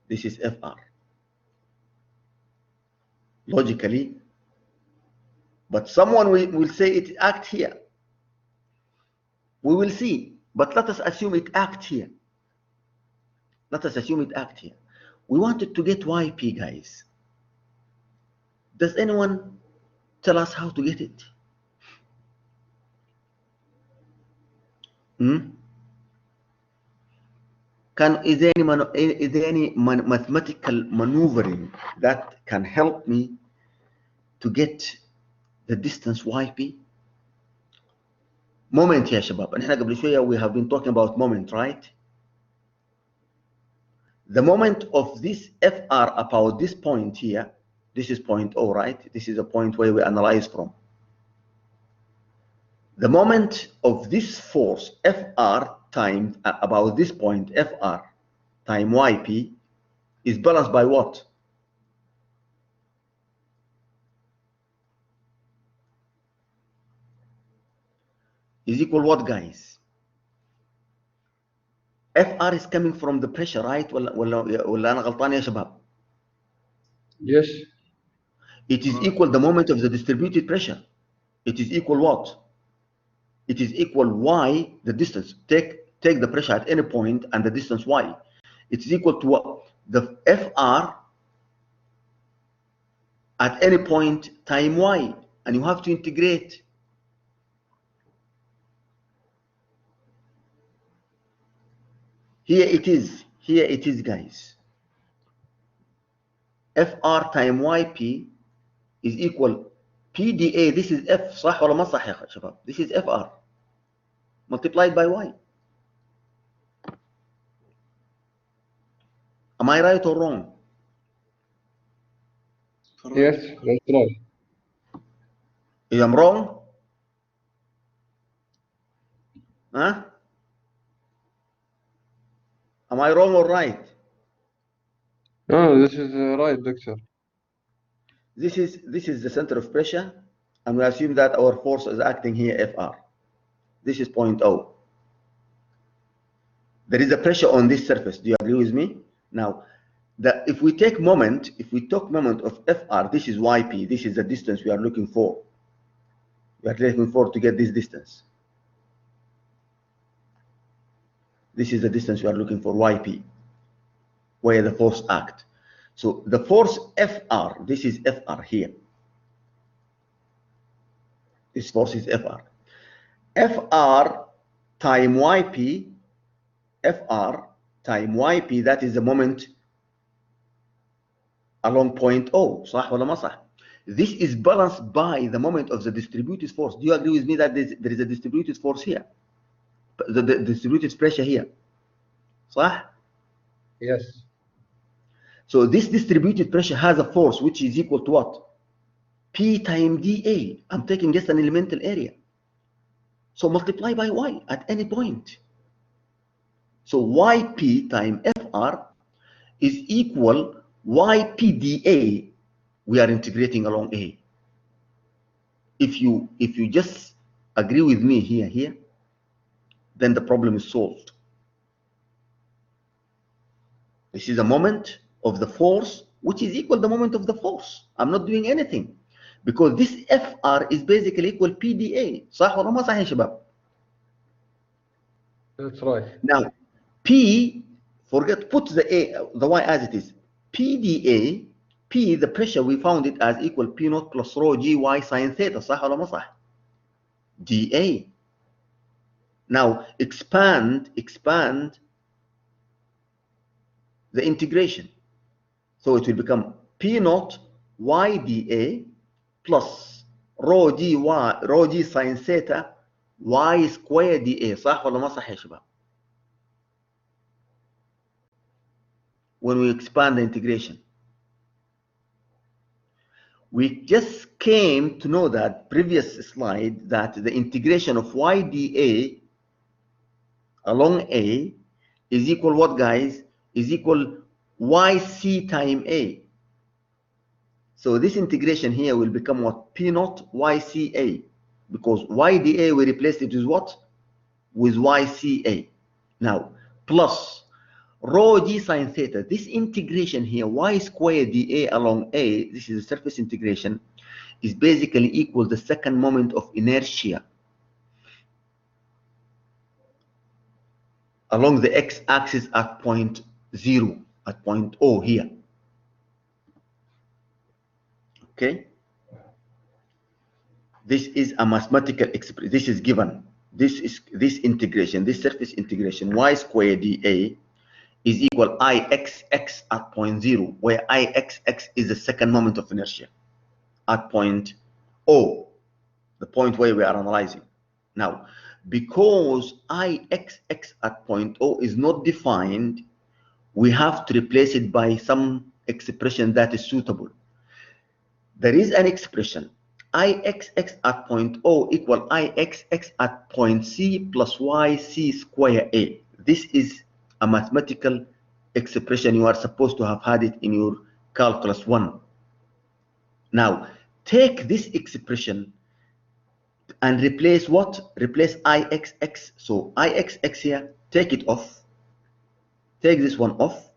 Speaker 1: This is FR. Logically. But someone will say it acts here. We will see. But let us assume it acts here. Let us assume it acts here. We wanted to get YP, guys. Does anyone tell us how to get it? Is there any mathematical maneuvering that can help me to get the distance YP? Moment يا شباب. احنا قبل شوية we have been talking about moment, right? The moment of this FR about this point here, this is point O, right? This is a point where we analyze from. The moment of this force FR times about this point FR time YP is balanced by what? Is equal what, guys? FR is coming from the pressure, right? ولا أنا غلطان يا شباب?
Speaker 3: Yes.
Speaker 1: It is equal the moment of the distributed pressure. It is equal what? It is equal Y, the distance. Take the pressure at any point and the distance Y. It is equal to what? The FR at any point time Y. And you have to integrate. Here it is, guys. FR time YP is equal PDA. This is F, صح ولا ما صح يا شباب? This is FR multiplied by Y. Am I right or wrong?
Speaker 3: Yes, that's right.
Speaker 1: If I'm wrong? Huh? Am I wrong or right?
Speaker 3: No, this is right, doctor.
Speaker 1: This is the center of pressure, and we assume that our force is acting here FR. This is point O. There is a pressure on this surface. Do you agree with me? Now, if we take moment of FR, this is YP. This is the distance we are looking for. We are looking for to get this distance. This is the distance we are looking for, YP, where the force act. So the force FR, this is FR here. This force is FR. FR time YP, FR time YP, that is the moment along point O. صح ولا ما صح? This is balanced by the moment of the distributed force. Do you agree with me that there is a distributed force here? The distributed pressure here. صح?
Speaker 3: Yes.
Speaker 1: So this distributed pressure has a force which is equal to what? P times dA. I'm taking just an elemental area. So multiply by Y at any point. So YP times FR is equal YPdA. We are integrating along A. If you just agree with me here, then the problem is solved. This is a moment of the force which is equal the moment of the force. I'm not doing anything because this FR is basically equal PdA. صح ولا ما صح يا شباب?
Speaker 3: That's right.
Speaker 1: Now, P, put the Y as it is. PdA, P, the pressure, we found it as equal P naught plus rho G Y sine theta. صح ولا ما صح? dA. Now, expand the integration. So it will become P naught Y dA plus rho G sine theta Y square dA. صح ولا ما صح يا شباب؟ When we expand the integration, we just came to know that previous slide that the integration of Y dA along A is equal what, guys? Is equal YC times A. So this integration here will become what? P naught YCA, because YdA we replace it with what? With YCA. Now, plus rho G sine theta. This integration here, Y squared dA along A, this is a surface integration, is basically equal the second moment of inertia along the x-axis at point 0, at point O here. Okay? This is a mathematical expression. This is given. This integration, this surface integration, Y squared dA is equal Ixx at point 0, where Ixx is the second moment of inertia at point O, the point where we are analyzing. Now, because Ixx at point O is not defined, we have to replace it by some expression that is suitable. There is an expression, Ixx at point O equal Ixx at point C plus Yc square A. This is a mathematical expression. You are supposed to have had it in your calculus 1. Now, take this expression and replace what? Replace Ixx. So Ixx here, take it off. Take this one off.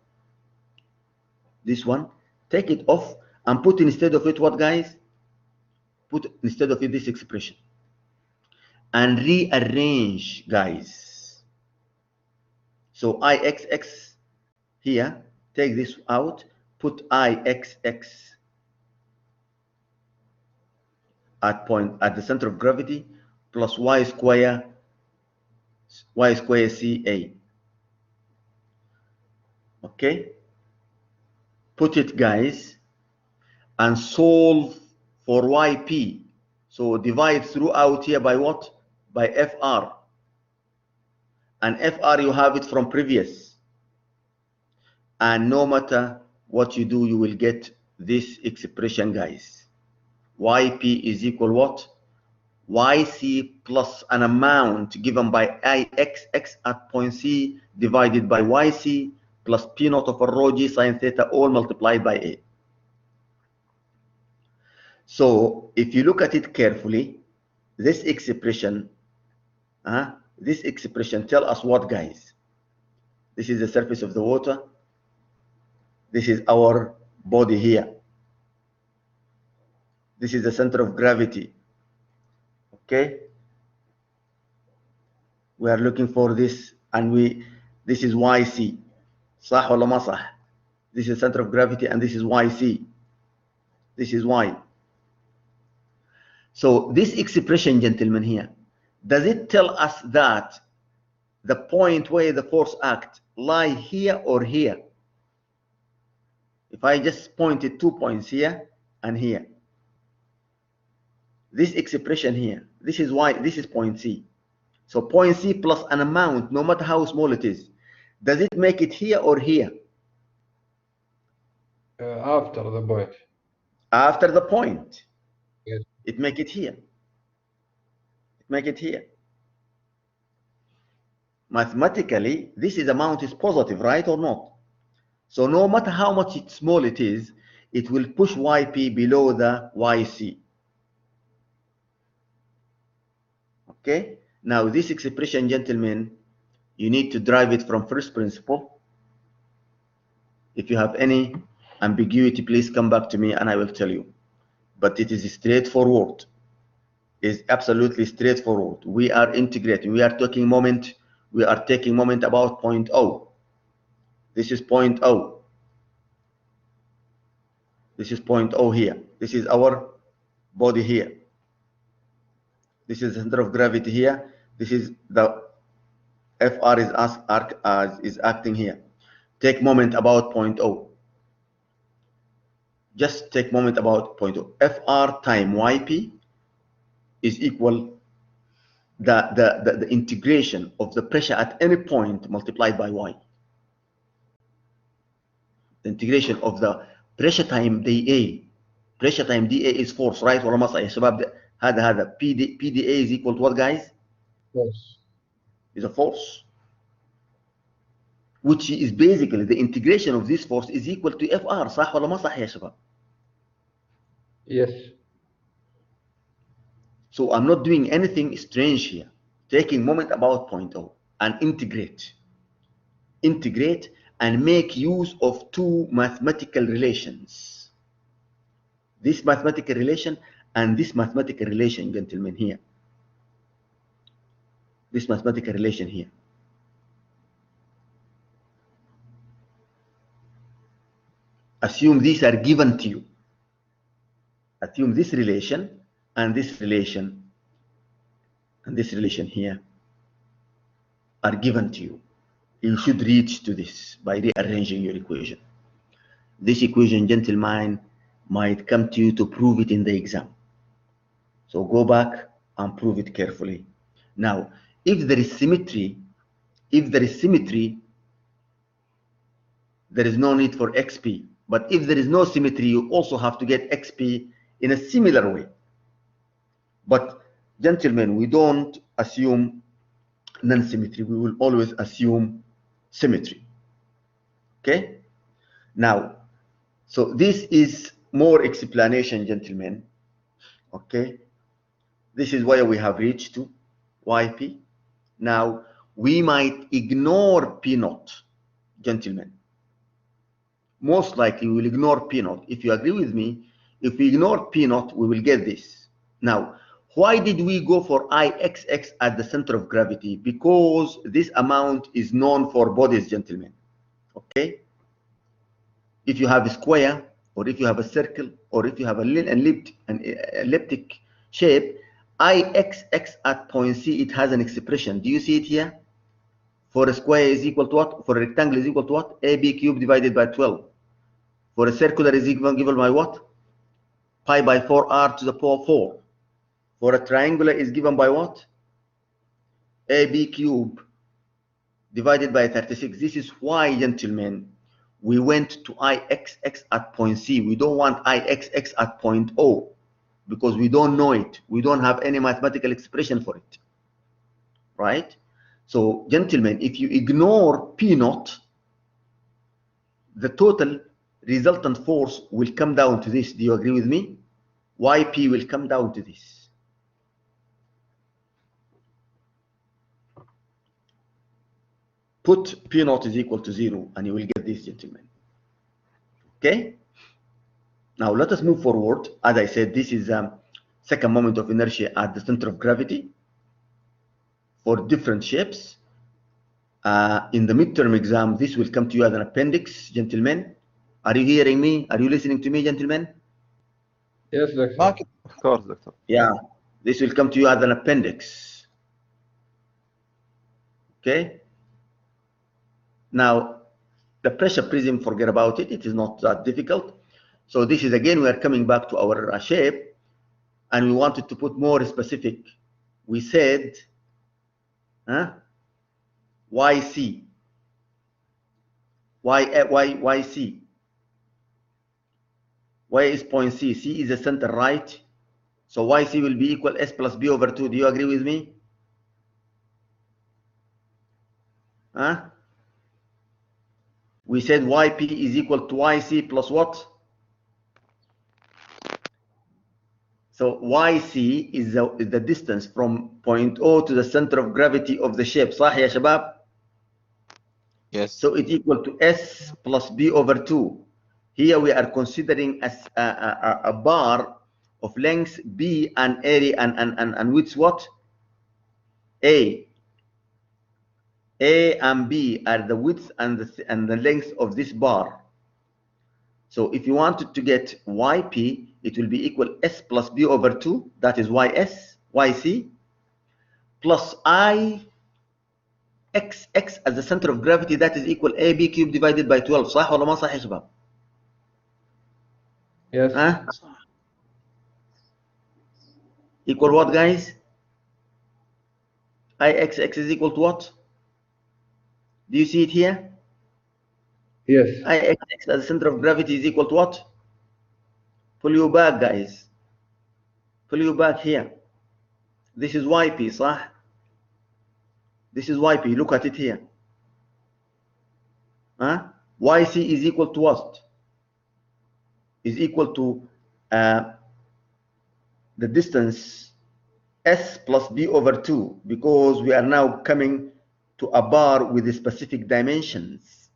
Speaker 1: This one, take it off and put instead of it what, guys? Put instead of it this expression. And rearrange, guys. So Ixx here, take this out, put Ixx at the center of gravity plus y square Ca. Okay, put it, guys, and solve for Yp. So divide throughout here by what? By Fr. And Fr you have it from previous. And no matter what you do, you will get this expression, guys. Yp is equal what? Yc plus an amount given by Ixx at point C divided by Yc plus P naught over rho g sine theta all multiplied by A. So if you look at it carefully, this expression tell us what, guys? This is the surface of the water. This is our body here. This is the center of gravity. Okay, we are looking for this, and this is Yc. صح ولا ما صح? This is center of gravity, and this is Yc. This is Y. So this expression, gentlemen, here, does it tell us that the point where the force act lie here or here? If I just pointed 2 points here and here, this expression here, this is Y, this is point C. So point C plus an amount, no matter how small it is, does it make it here or here?
Speaker 3: After the point.
Speaker 1: After the point.
Speaker 3: Yes.
Speaker 1: It make it here. It make it here. Mathematically, this is amount is positive, right or not? So no matter how much small it is, it will push Yp below the Yc. Okay? Now this expression, gentlemen, you need to derive it from first principle. If you have any ambiguity, please come back to me and I will tell you. But it is straightforward. It's absolutely straightforward. We are integrating. We are taking moment. We are taking moment about point O. This is point O. This is point O here. This is our body here. This is the center of gravity here. This is the Fr is acting here. Take moment about point O. Just take moment about point O. Fr time Yp is equal the integration of the pressure at any point multiplied by Y. The integration of the pressure time dA. Pressure time dA is force, right? ولا ما صح يا شباب؟ هذا PdA is equal to what, guys?
Speaker 3: Force.
Speaker 1: Is a force, which is basically the integration of this force is equal to Fr. صح ولا ما صح يا شباب؟
Speaker 3: Yes.
Speaker 1: So I'm not doing anything strange here. Taking moment about point O and integrate and make use of two mathematical relations. This mathematical relation and this mathematical relation, gentlemen, here. This mathematical relation here. Assume these are given to you. Assume this relation and this relation and this relation here are given to you. You should reach to this by rearranging your equation. This equation, gentlemen, might come to you to prove it in the exam. So go back and prove it carefully. Now, if there is symmetry, there is no need for XP. But if there is no symmetry, you also have to get XP in a similar way. But gentlemen, we don't assume non-symmetry. We will always assume symmetry. Okay? Now, so this is more explanation, gentlemen. Okay? This is where we have reached to YP. Now, we might ignore P naught, gentlemen. Most likely, we will ignore P naught. If you agree with me, if we ignore P naught, we will get this. Now, why did we go for IXX at the center of gravity? Because this amount is known for bodies, gentlemen. Okay? If you have a square, or if you have a circle, or if you have an elliptic shape, IXX at point C, it has an expression. Do you see it here? For a square is equal to what? For a rectangle is equal to what? AB cubed divided by 12. For a circular is given by what? Pi by 4r to the power 4. For a triangular is given by what? AB cubed divided by 36. This is why, gentlemen, we went to IXX at point C. We don't want IXX at point O because we don't know it. We don't have any mathematical expression for it. Right? So, gentlemen, if you ignore P naught, the total resultant force will come down to this. Do you agree with me? YP will come down to this. Put P naught is equal to 0 and you will get this, gentlemen. Okay? Now let us move forward. As I said, this is second moment of inertia at the center of gravity for different shapes. In the midterm exam, this will come to you as an appendix, gentlemen. Are you hearing me? Are you listening to me, gentlemen?
Speaker 3: Yes, doctor.
Speaker 7: Of course, doctor.
Speaker 1: Yeah, this will come to you as an appendix. Okay? Now, the pressure prism, forget about it. It is not that difficult. So this is, again, we are coming back to our shape, and we wanted to put more specific. We said, YC. YC. Y is point C. C is the center, right? So YC will be equal S plus B over 2. Do you agree with me? We said YP is equal to YC plus what? So YC is the distance from point O to the center of gravity of the shape. صح يا شباب?
Speaker 6: Yes.
Speaker 1: So it's equal to S plus B over 2. Here we are considering as a bar of length B and area and width what? A. A and B are the width and the length of this bar. So if you wanted to get YP, it will be equal S plus B over 2, that is YC, plus IXX as the center of gravity, that is equal AB cubed divided by 12. صح ولا ما صح يا شباب؟
Speaker 3: Yes.
Speaker 1: Equal what, guys? IXX is equal to what? Do you see it here?
Speaker 3: Yes.
Speaker 1: IXX as the center of gravity is equal to what? Pull you back, guys. Pull you back here. This is YP, صح? This is YP. Look at it here. YC is equal to what? Is equal to the distance S plus B over 2, because we are now coming to a bar with the specific dimensions.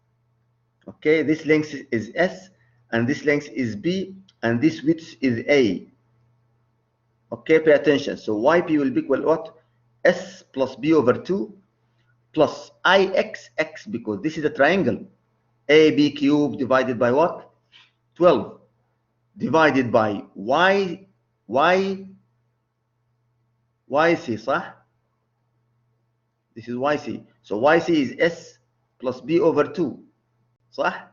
Speaker 1: Okay, this length is S, and this length is B, and this width is A. Okay, pay attention. So YP will be equal what? S plus B over 2 plus IXX, because this is a triangle. AB cubed divided by what? 12 divided by YC, صح? This is YC. So YC is S plus B over 2, صح?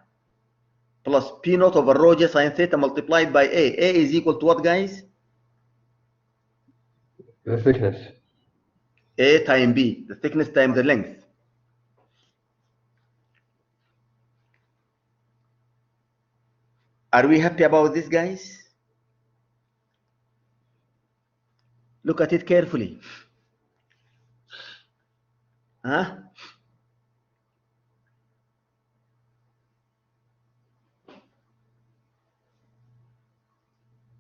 Speaker 1: Plus P naught over rho J sin theta multiplied by A. A is equal to what, guys?
Speaker 3: The thickness.
Speaker 1: A times B, the thickness times the length. Are we happy about this, guys? Look at it carefully. Huh?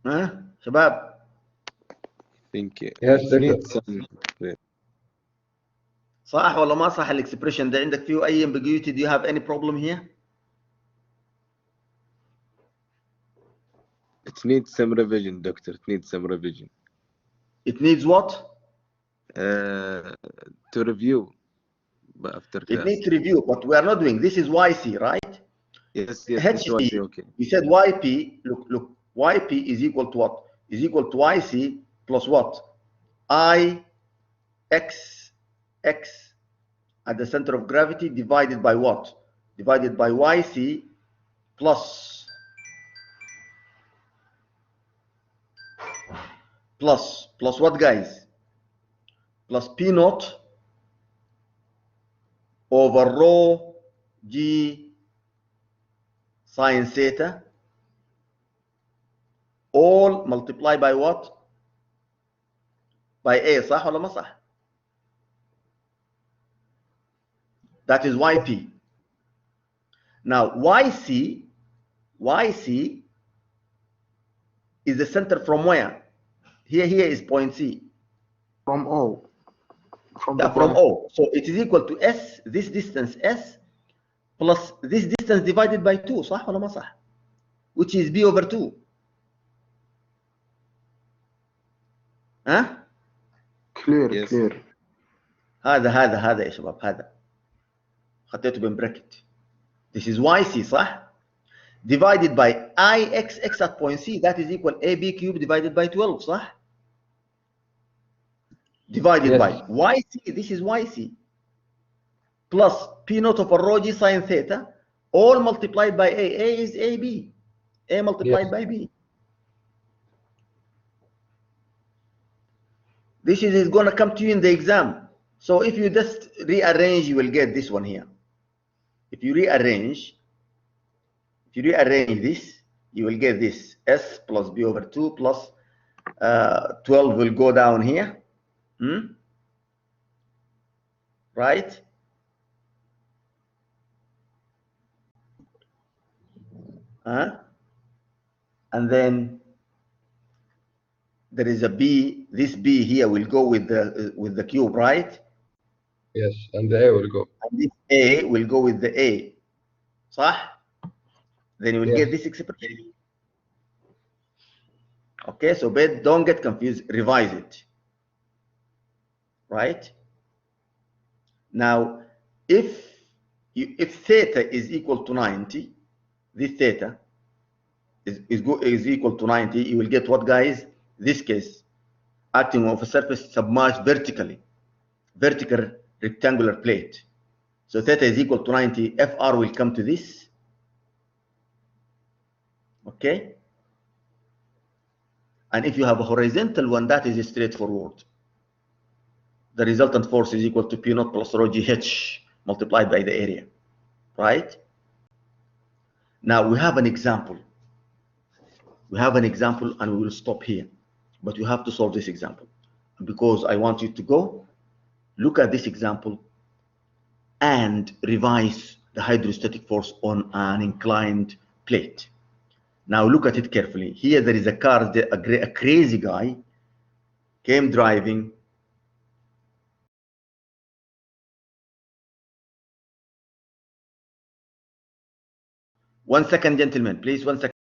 Speaker 1: Huh? Shabab?
Speaker 6: think
Speaker 3: Yes,
Speaker 6: it
Speaker 3: Doctor.
Speaker 6: needs some.
Speaker 1: صح ولا ما صح الاكسبريشن ده؟ عندك فيه اي ambiguity? Do you have any problem here?
Speaker 6: It needs some revision, doctor. It needs some revision.
Speaker 1: It needs what?
Speaker 6: To review, but after
Speaker 1: It
Speaker 6: class.
Speaker 1: needs review, but we are not doing. This is YC, right?
Speaker 6: Yes, this is what okay.
Speaker 1: We said YP, look, YP is equal to what? Is equal to YC plus what? I X X at the center of gravity divided by what? Divided by YC plus what, guys? Plus P naught over rho G sine theta, all multiplied by what? By A, صح ولا ما صح? That is YP. Now YC is the center from where? Here is point C.
Speaker 2: From O. From
Speaker 1: From O. So it is equal to S, this distance S, plus this distance divided by 2, صح ولا ما صح? Which is B over 2. ها؟
Speaker 2: Clear,
Speaker 6: Yes.
Speaker 2: clear.
Speaker 1: هذا يا شباب، هذا خطيته بين bracket. This is YC صح؟ Divided by IXX at point C, that is equal AB cubed divided by 12 صح؟ Divided
Speaker 3: Yes.
Speaker 1: by YC, this is YC, plus P naught over rho G sine theta, all multiplied by A. A is AB. A multiplied by B. This is going to come to you in the exam. So if you just rearrange, you will get this one here. If you rearrange this, you will get this. S plus B over 2 plus 12 will go down here. Right? And then there is a B. This B here will go with the cube, right?
Speaker 3: Yes, and the A will go.
Speaker 1: And this A will go with the A. صح? Then you will get this expression. Okay, so don't get confused. Revise it. Right? Now, if theta is equal to 90, this theta is equal to 90, you will get what, guys? This case, acting on a surface submerged vertically, vertical rectangular plate. So theta is equal to 90, FR will come to this. Okay? And if you have a horizontal one, that is straightforward. The resultant force is equal to P naught plus rho GH multiplied by the area. Right? Now we have an example. We have an example and we will stop here. But you have to solve this example. Because I want you to go, look at this example, and revise the hydrostatic force on an inclined plate. Now look at it carefully. Here there is a car, a crazy guy came driving. One second, gentlemen, please, 1 second.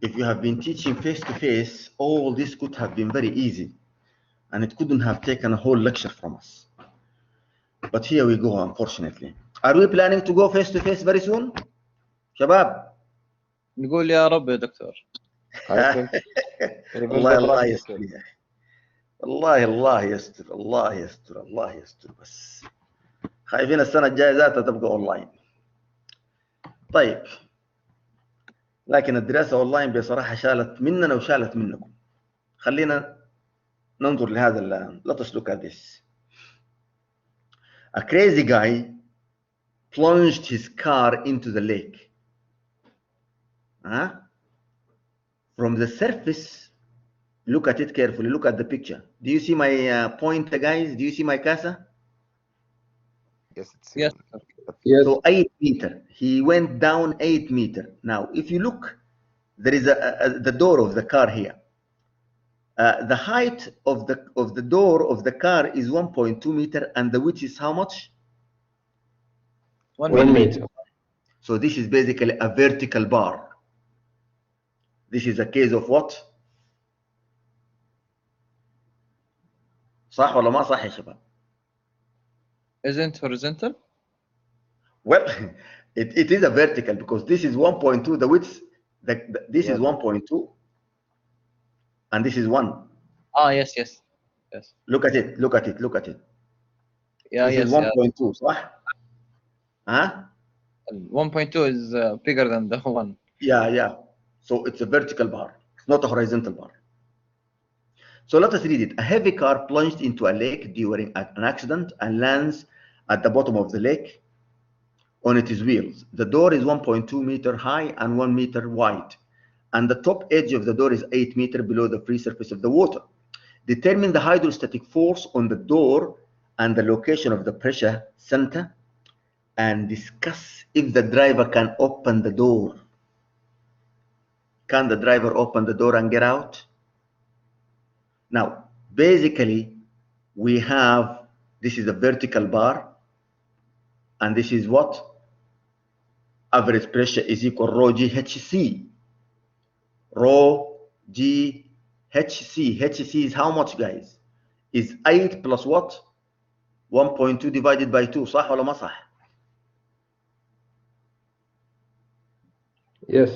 Speaker 1: If you have been teaching face-to-face, all this could have been very easy, and it couldn't have taken a whole lecture from us. But here we go, unfortunately. Are we planning to go face to face very soon? شباب.
Speaker 5: نقول يا رب يا دكتور.
Speaker 6: I think even
Speaker 1: الله
Speaker 6: the
Speaker 1: الله
Speaker 6: practical.
Speaker 1: يستر يا أخي. والله الله يستر الله يستر الله يستر بس. خايفين السنة الجاية ذاتها تبقى اونلاين. طيب. لكن الدراسة اونلاين بصراحة شالت مننا وشالت منكم. خلينا ننظر لهذا الآن. Let us look at this. A crazy guy plunged his car into the lake. From the surface, look at it carefully. Look at the picture. Do you see my pointer, guys? Do you see my casa?
Speaker 6: Yes, it's
Speaker 5: Yes.
Speaker 3: Yes.
Speaker 1: So 8 meter. He went down 8 meter. Now, if you look, there is the door of the car here. The height of the door of the car is 1.2 meter, and the width is how much?
Speaker 5: 1
Speaker 3: 1
Speaker 5: meter.
Speaker 3: meter.
Speaker 1: So this is basically a vertical bar. This is a case of what? صح ولا ما صح يا شباب؟
Speaker 5: Isn't horizontal?
Speaker 1: Well, it is a vertical because this is 1.2, the width, this is
Speaker 6: Yeah.
Speaker 1: 1.2, and this is 1.
Speaker 5: Ah, yes, yes. Yes.
Speaker 1: Look at it, look at it, look at it.
Speaker 5: Yeah,
Speaker 1: This
Speaker 5: yes,
Speaker 1: is 1.2, صح؟ Huh?
Speaker 5: 1.2 is bigger than the 1.
Speaker 1: Yeah, yeah. So it's a vertical bar. It's not a horizontal bar. So let us read it. A heavy car plunged into a lake during an accident and lands at the bottom of the lake on its wheels. The door is 1.2 meter high and 1 meter wide, and the top edge of the door is 8 meter below the free surface of the water. Determine the hydrostatic force on the door and the location of the pressure center, and discuss if the driver can open the door. Can the driver open the door and get out? Now, basically, we have, this is a vertical bar, and this is what? Average pressure is equal rho GHC. Rho GHC. HC is how much, guys? Is 8 plus what? 1.2 divided by 2. صح ولا ما صح?
Speaker 3: Yes.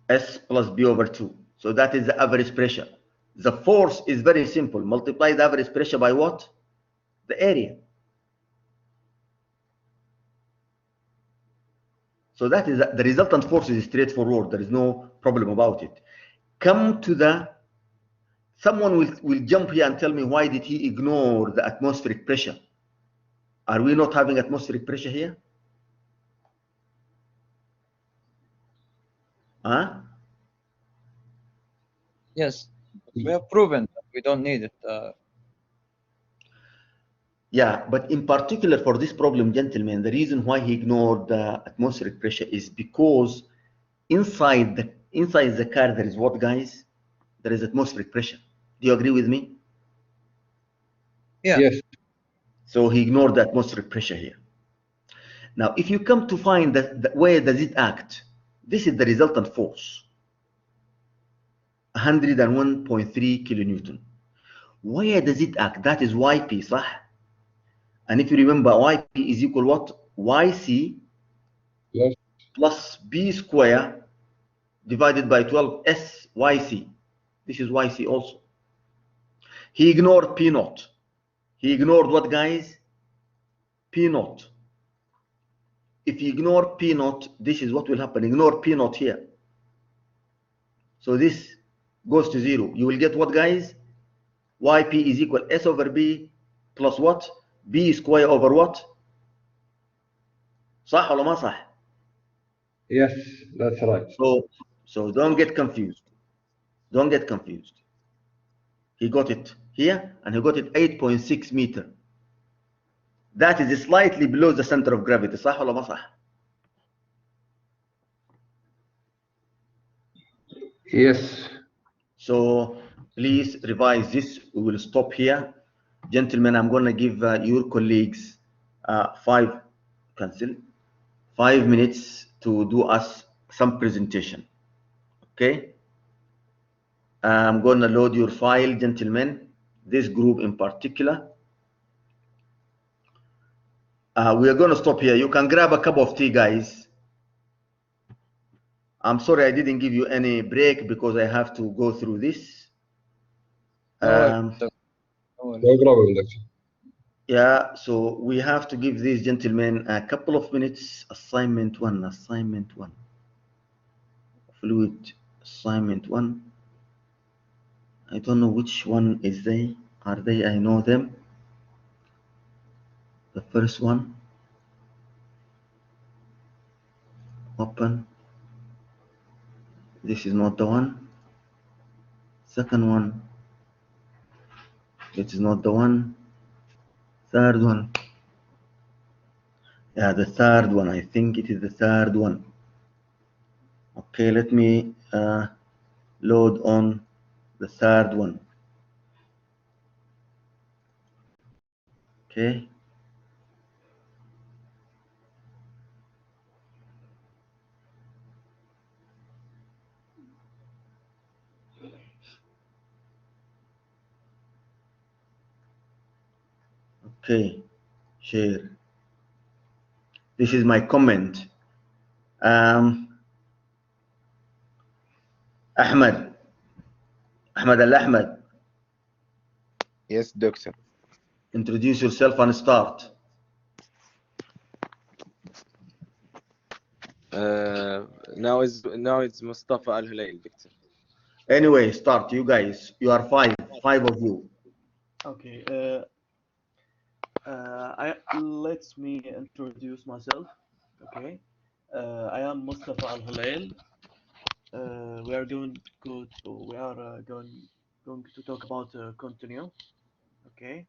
Speaker 1: S plus B over 2. So that is the average pressure. The force is very simple. Multiply the average pressure by what? The area. So that is the resultant force is straightforward. There is no problem about it. Come to the, someone will jump here and tell me why did he ignore the atmospheric pressure? Are we not having atmospheric pressure here? Huh?
Speaker 5: Yes. We have proven that we don't need it.
Speaker 1: Yeah, but in particular for this problem, gentlemen, the reason why he ignored the atmospheric pressure is because inside the car there is what, guys? There is atmospheric pressure. Do you agree with me?
Speaker 5: Yeah.
Speaker 3: Yes.
Speaker 1: So he ignored the atmospheric pressure here. Now, if you come to find that where does it act, this is the resultant force, 101.3 kilonewton. Where does it act? That is YP, صح? And if you remember, YP is equal what? YC
Speaker 3: Yes.
Speaker 1: plus B square divided by 12 SYC. This is YC also. He ignored P naught. He ignored what, guys? P naught. If you ignore P naught, this is what will happen. Ignore P naught here. So this goes to 0. You will get what, guys? YP is equal S over B plus what? B square over what? صح ولا ما صح?
Speaker 3: Yes, that's right.
Speaker 1: So don't get confused. Don't get confused. He got it here, and he got it 8.6 meter. That is slightly below the center of gravity. صح ولا ما صح?
Speaker 3: Yes.
Speaker 1: So please revise this. We will stop here. Gentlemen, I'm going to give your colleagues 5 minutes to do us some presentation. Okay? I'm going to load your file, gentlemen, this group in particular. We are going to stop here. You can grab a cup of tea, guys. I'm sorry I didn't give you any break because I have to go through this.
Speaker 3: No problem, Doctor.
Speaker 1: Yeah, so we have to give these gentlemen a couple of minutes. Assignment one. Fluid assignment one. I don't know which one is they. Are they? I know them. The first one. Open. This is not the one. Second one. It is not the one. Third one. Yeah, the third one. I think it is the third one. Okay, let me load on the third one. Okay. Okay, share. This is my comment. Ahmed Al-Ahmed,
Speaker 5: Yes, doctor.
Speaker 1: introduce yourself and start.
Speaker 6: Now it's Mustafa Al-Hulayl, Victor.
Speaker 1: Anyway, start. You guys, you are five of you.
Speaker 7: Okay. Let me introduce myself. Okay. I am Mustafa Al-Hulayl. We are going to talk about continuum. Okay.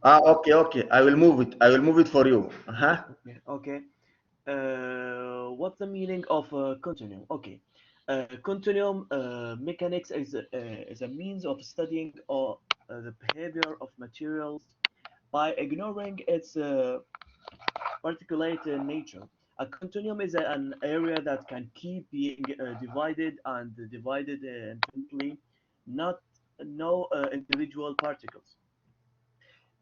Speaker 7: Okay.
Speaker 1: Okay. I will move it. I will move it for you.
Speaker 7: Okay. What's the meaning of continuum? Okay. Continuum mechanics is a means of studying the behavior of materials by ignoring its particulate nature. A continuum is an area that can keep being divided infinitely, not no individual particles.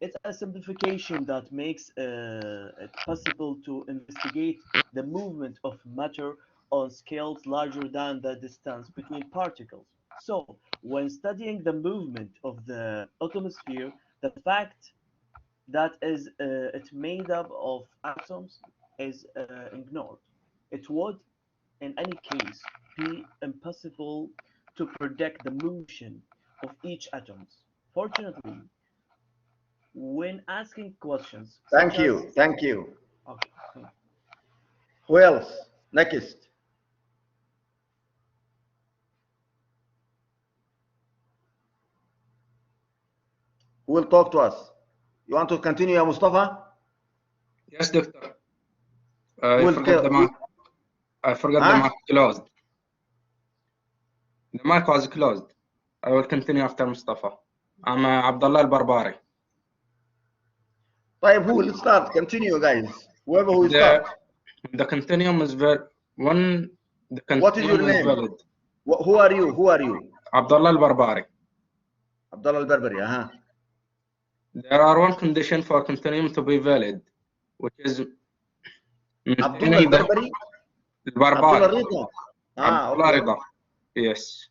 Speaker 7: It's a simplification that makes it possible to investigate the movement of matter on scales larger than the distance between particles. So, when studying the movement of the atmosphere, the fact that it's made up of atoms is ignored. It would, in any case, be impossible to predict the motion of each atom. Fortunately, when asking questions
Speaker 1: Thank you.
Speaker 7: okay.
Speaker 1: Who else? Next. Who will talk to us? You want to continue, Mustafa?
Speaker 8: Yes, doctor. I forgot the mic closed. The mic was closed. I will continue after Mustafa. I'm Abdullah Al-Barbari.
Speaker 1: طيب, who will start? Continue, guys. Whoever will start.
Speaker 8: The continuum is valid.
Speaker 1: What is your name?
Speaker 8: Valid.
Speaker 1: Who are you?
Speaker 8: Abdullah Al-Barbari.
Speaker 1: Abdullah Al-Barbari,
Speaker 8: There are one condition for continuum to be valid, which is
Speaker 1: Abdullah Al-Barbari?
Speaker 8: Al-Barbari.
Speaker 1: Abdullah
Speaker 8: Rida. Yes.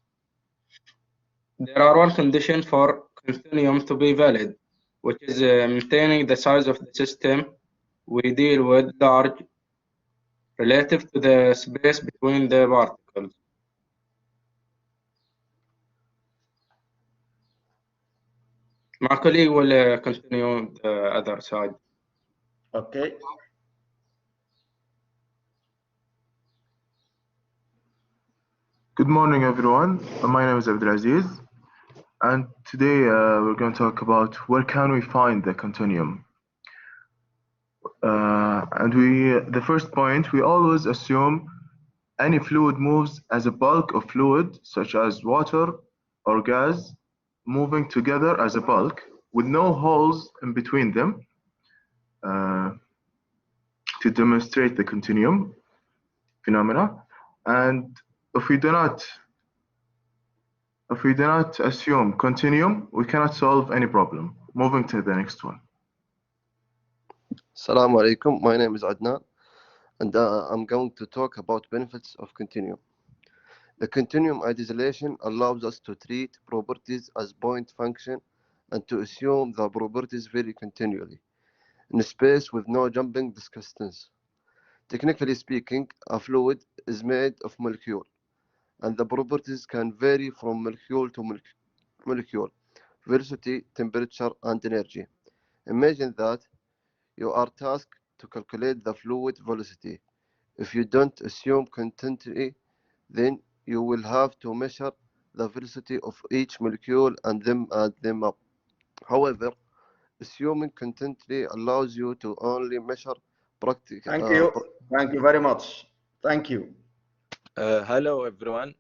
Speaker 8: There are one condition for continuum to be valid, which is maintaining the size of the system we deal with large relative to the space between the particles. My colleague will continue the other side.
Speaker 1: Okay.
Speaker 2: Good morning, everyone. My name is Abdulaziz, and today we're going to talk about where can we find the continuum. The first point, we always assume any fluid moves as a bulk of fluid, such as water or gas, moving together as a bulk with no holes in between them. to demonstrate the continuum phenomena. And if we do not assume continuum, we cannot solve any problem. Moving to the next one.
Speaker 9: Assalamu alaikum. My name is Adnan, and I'm going to talk about benefits of continuum. The continuum isolation allows us to treat properties as point function and to assume the properties vary continually in a space with no jumping distance. Technically speaking, a fluid is made of molecule, and the properties can vary from molecule to molecule, velocity, temperature, and energy. Imagine that you are tasked to calculate the fluid velocity. If you don't assume continuity, then you will have to measure the velocity of each molecule and then add them up. However, assuming continuity allows you to only measure practical.
Speaker 1: Thank you. Thank you very much. Thank you.
Speaker 6: Hello, everyone.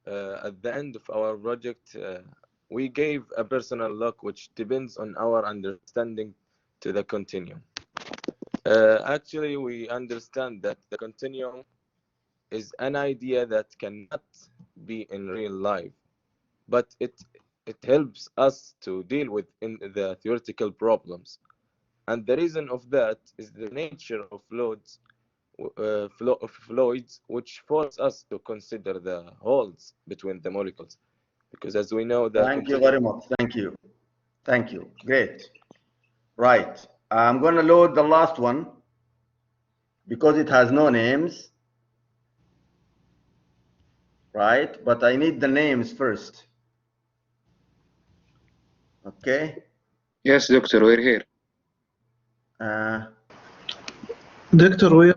Speaker 6: At the end of our project, we gave a personal look which depends on our understanding to the continuum. Actually, we understand that the continuum is an idea that cannot be in real life, but it helps us to deal with in the theoretical problems. And the reason of that is the nature of fluids, which force us to consider the holes between the molecules, because as we know that.
Speaker 1: Thank you very much. Thank you. Thank you. Great. Right. I'm going to load the last one because it has no names. Right, but I need the names first. Okay.
Speaker 8: Yes, doctor, we're here.
Speaker 10: Doctor, we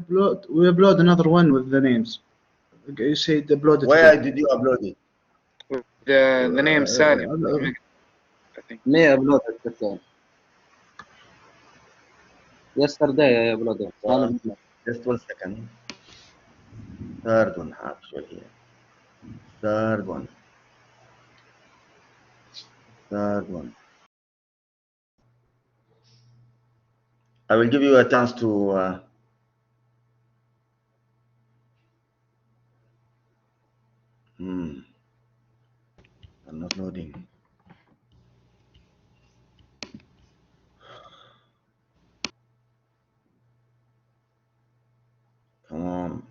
Speaker 10: upload another one with the names. Okay, you said upload it.
Speaker 1: Where did you upload it?
Speaker 8: The name Salim. I think.
Speaker 11: Me uploaded it. Yesterday I uploaded.
Speaker 1: Just 1 second. Third one, actually. Third one. I will give you a chance to I'm not loading. Come on.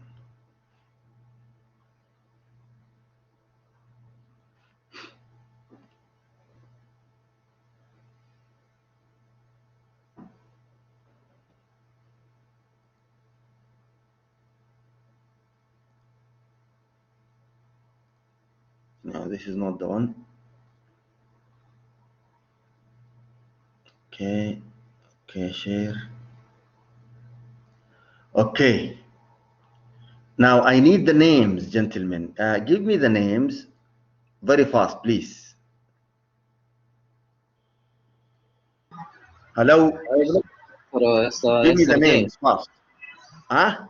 Speaker 1: No, this is not the one. Okay, share. Okay. Now I need the names, gentlemen. Give me the names very fast, please. Hello? Give me the names fast. Huh?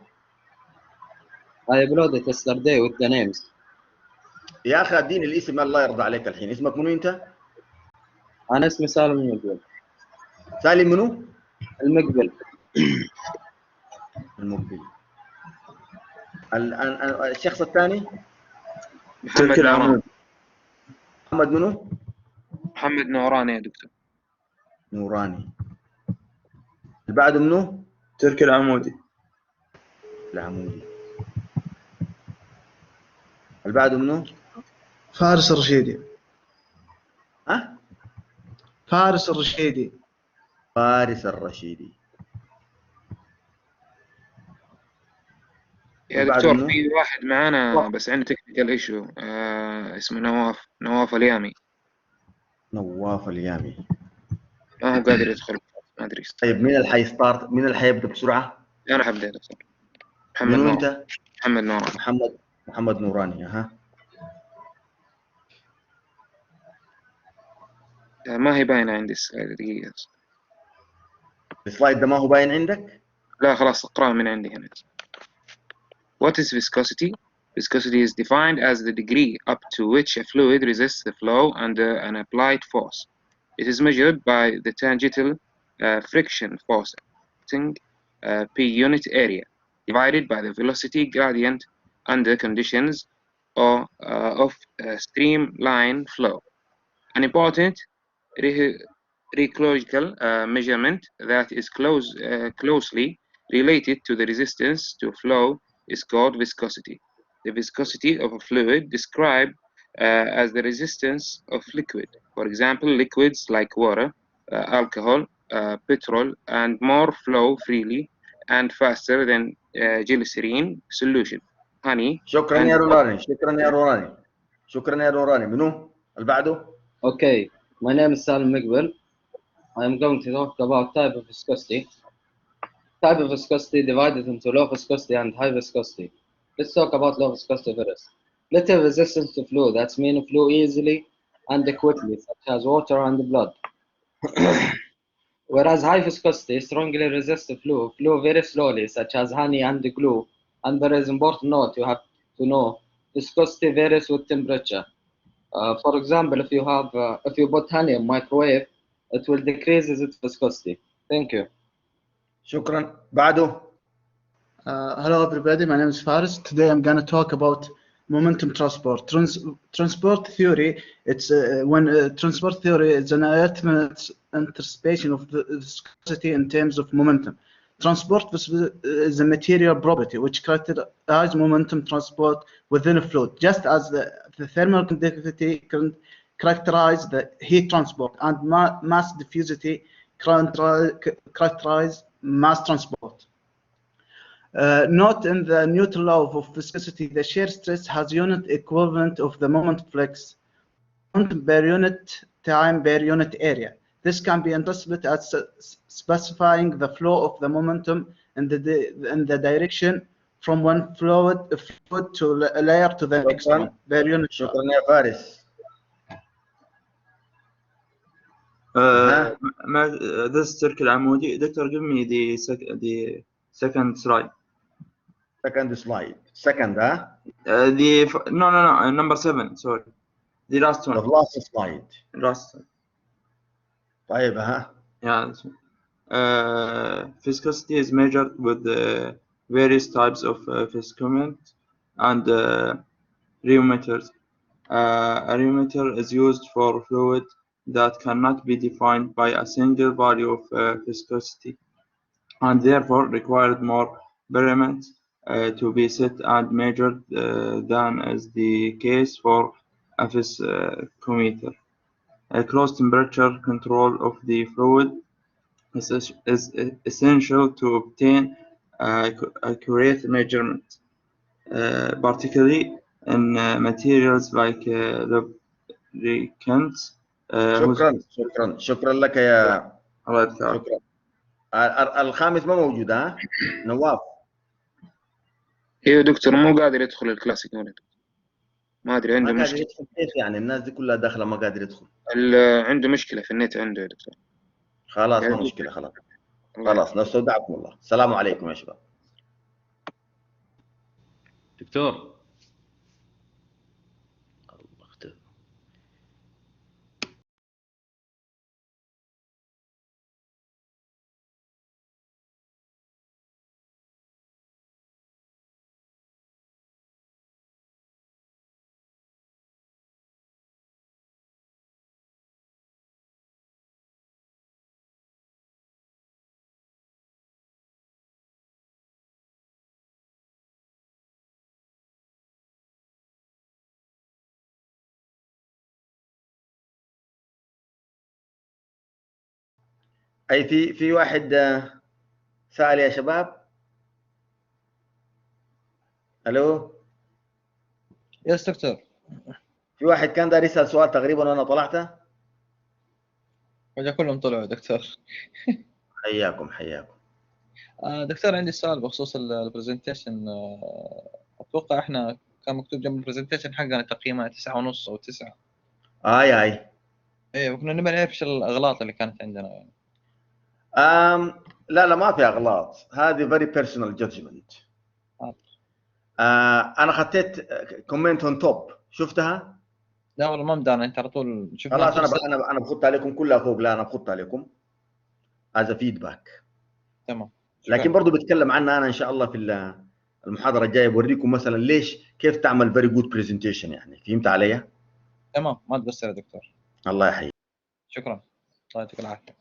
Speaker 11: I uploaded yesterday with the names.
Speaker 1: يا أخي اديني الاسم الله يرضى عليك الحين. اسمك منو أنت؟
Speaker 11: أنا اسمي سالم المقبل.
Speaker 1: سالم منو؟
Speaker 11: المقبل.
Speaker 1: المقبل. الشخص الثاني؟
Speaker 8: محمد نوراني.
Speaker 1: محمد منو؟
Speaker 8: محمد نوراني يا دكتور.
Speaker 1: نوراني. اللي بعده منو؟
Speaker 5: تركي العمودي.
Speaker 1: العمودي. اللي بعده منو؟
Speaker 10: فارس الرشيدي.
Speaker 1: ها؟
Speaker 10: فارس الرشيدي.
Speaker 1: فارس الرشيدي.
Speaker 8: يا دكتور في واحد معانا بس عنده تكنيكال ايشو اسمه نواف اليامي.
Speaker 1: نواف اليامي.
Speaker 8: ما هو قادر يدخل، ما ادري.
Speaker 1: طيب مين اللي حيستارت؟ مين اللي حيبدا بسرعه؟
Speaker 8: انا حبدا يا دكتور. محمد
Speaker 1: منو
Speaker 8: نوراني.
Speaker 1: انت؟
Speaker 8: محمد نوراني.
Speaker 1: محمد نوراني. ها.
Speaker 8: ما هي باينه عندي السلايد، دقيقه.
Speaker 1: السلايد ده ما هو باين عندك؟
Speaker 8: لا خلاص اقراه من عندي هنا. What is viscosity? Viscosity is defined as the degree up to which a fluid resists the flow under an applied force. It is measured by the tangential friction force acting P unit area divided by the velocity gradient under conditions of streamline flow. An important ecological measurement that is closely related to the resistance to flow is called viscosity. The viscosity of a fluid described as the resistance of liquid. For example, liquids like water, alcohol, petrol, and more flow freely and faster than glycerine solution, honey.
Speaker 1: شكرا
Speaker 8: and
Speaker 1: يا روراني، شكرا يا روراني، شكرا يا روراني. منو اللي بعده؟
Speaker 11: Okay, my name is Salim Migbil. I am going to talk about type of viscosity. Type of viscosity divided into low viscosity and high viscosity. Let's talk about low viscosity first. Little resistance to flow, that's mean flow easily and quickly, such as water and blood. Whereas high viscosity strongly resists flow very slowly, such as honey and glue. And there is important note you have to know: viscosity varies with temperature. For example, if you put honey in microwave, it will decrease its viscosity. Thank you.
Speaker 1: شكرا. بعده.
Speaker 10: Hello everybody, my name is Faris. Today I'm going to talk about momentum transport. Transport theory, it's transport theory is an anticipation of the viscosity in terms of momentum. Transport is a material property which characterizes momentum transport within a fluid, just as the thermal conductivity can characterize the heat transport, and mass diffusivity characterize mass transport. Note in the Newton law of viscosity, the shear stress has unit equivalent of the moment flex, moment per unit time per unit area. This can be understood as specifying the flow of the momentum in the direction from one fluid to a layer to the next one per unit.
Speaker 1: شكرا يا فارس.
Speaker 12: This circle عمودي. Doctor, give me the second slide.
Speaker 1: Second slide. Second, huh?
Speaker 12: No, number 7. Sorry, the last one.
Speaker 1: The last slide.
Speaker 12: Last.
Speaker 1: طيب ها.
Speaker 12: Yeah. This one. Viscosity is measured with various types of viscometer and rheometers. A rheometer is used for fluid that cannot be defined by a single value of viscosity, and therefore required more parameters to be set and measured than is the case for a viscometer. A close temperature control of the fluid is essential to obtain accurate measurement, particularly in materials like lubricants.
Speaker 1: شكرا لك يا.
Speaker 12: الله يرضى.
Speaker 1: شكرا. الخامس ما موجود ها؟ نواف.
Speaker 8: ايوه دكتور، مو قادر يدخل الكلاسيك ولا ما ادري، عنده
Speaker 1: ما
Speaker 8: مشكله.
Speaker 1: قادر يدخل كيف يعني؟ الناس دي كلها داخله ما قادر يدخل.
Speaker 8: عنده مشكله في النت عنده يا دكتور.
Speaker 1: خلاص ما مشكله. خلاص نستودعكم الله. السلام عليكم يا شباب.
Speaker 13: دكتور
Speaker 1: اي في واحد سأل يا شباب. الو.
Speaker 5: يس دكتور.
Speaker 1: في واحد كان داير يسأل سؤال تقريبا وانا طلعته.
Speaker 5: وجا كلهم طلعوا دكتور.
Speaker 1: حياكم.
Speaker 5: دكتور عندي سؤال بخصوص البرزنتيشن. اتوقع احنا كان مكتوب جنب البرزنتيشن حقنا تقييمها 9.5 او 9.
Speaker 1: اي
Speaker 5: ايه، وكنا نبغى نعرف ايش الاغلاط اللي كانت عندنا يعني.
Speaker 1: لا ما في اغلاط، هذه very personal judgment. انا خطيت كومنت اون توب، شفتها؟
Speaker 5: لا والله ما مدانا، انت على طول شفنا.
Speaker 1: خلاص انا بخط عليكم كلها فوق. لا انا بخط عليكم as a feedback.
Speaker 5: تمام.
Speaker 1: لكن برضه بتكلم عنها انا ان شاء الله في المحاضره الجايه، بوريكم مثلا ليش كيف تعمل فيري جود برزنتيشن. يعني فهمت علي؟
Speaker 13: تمام، ما تقصر يا دكتور.
Speaker 1: الله يحييك.
Speaker 13: شكرا، الله يعطيك العافيه.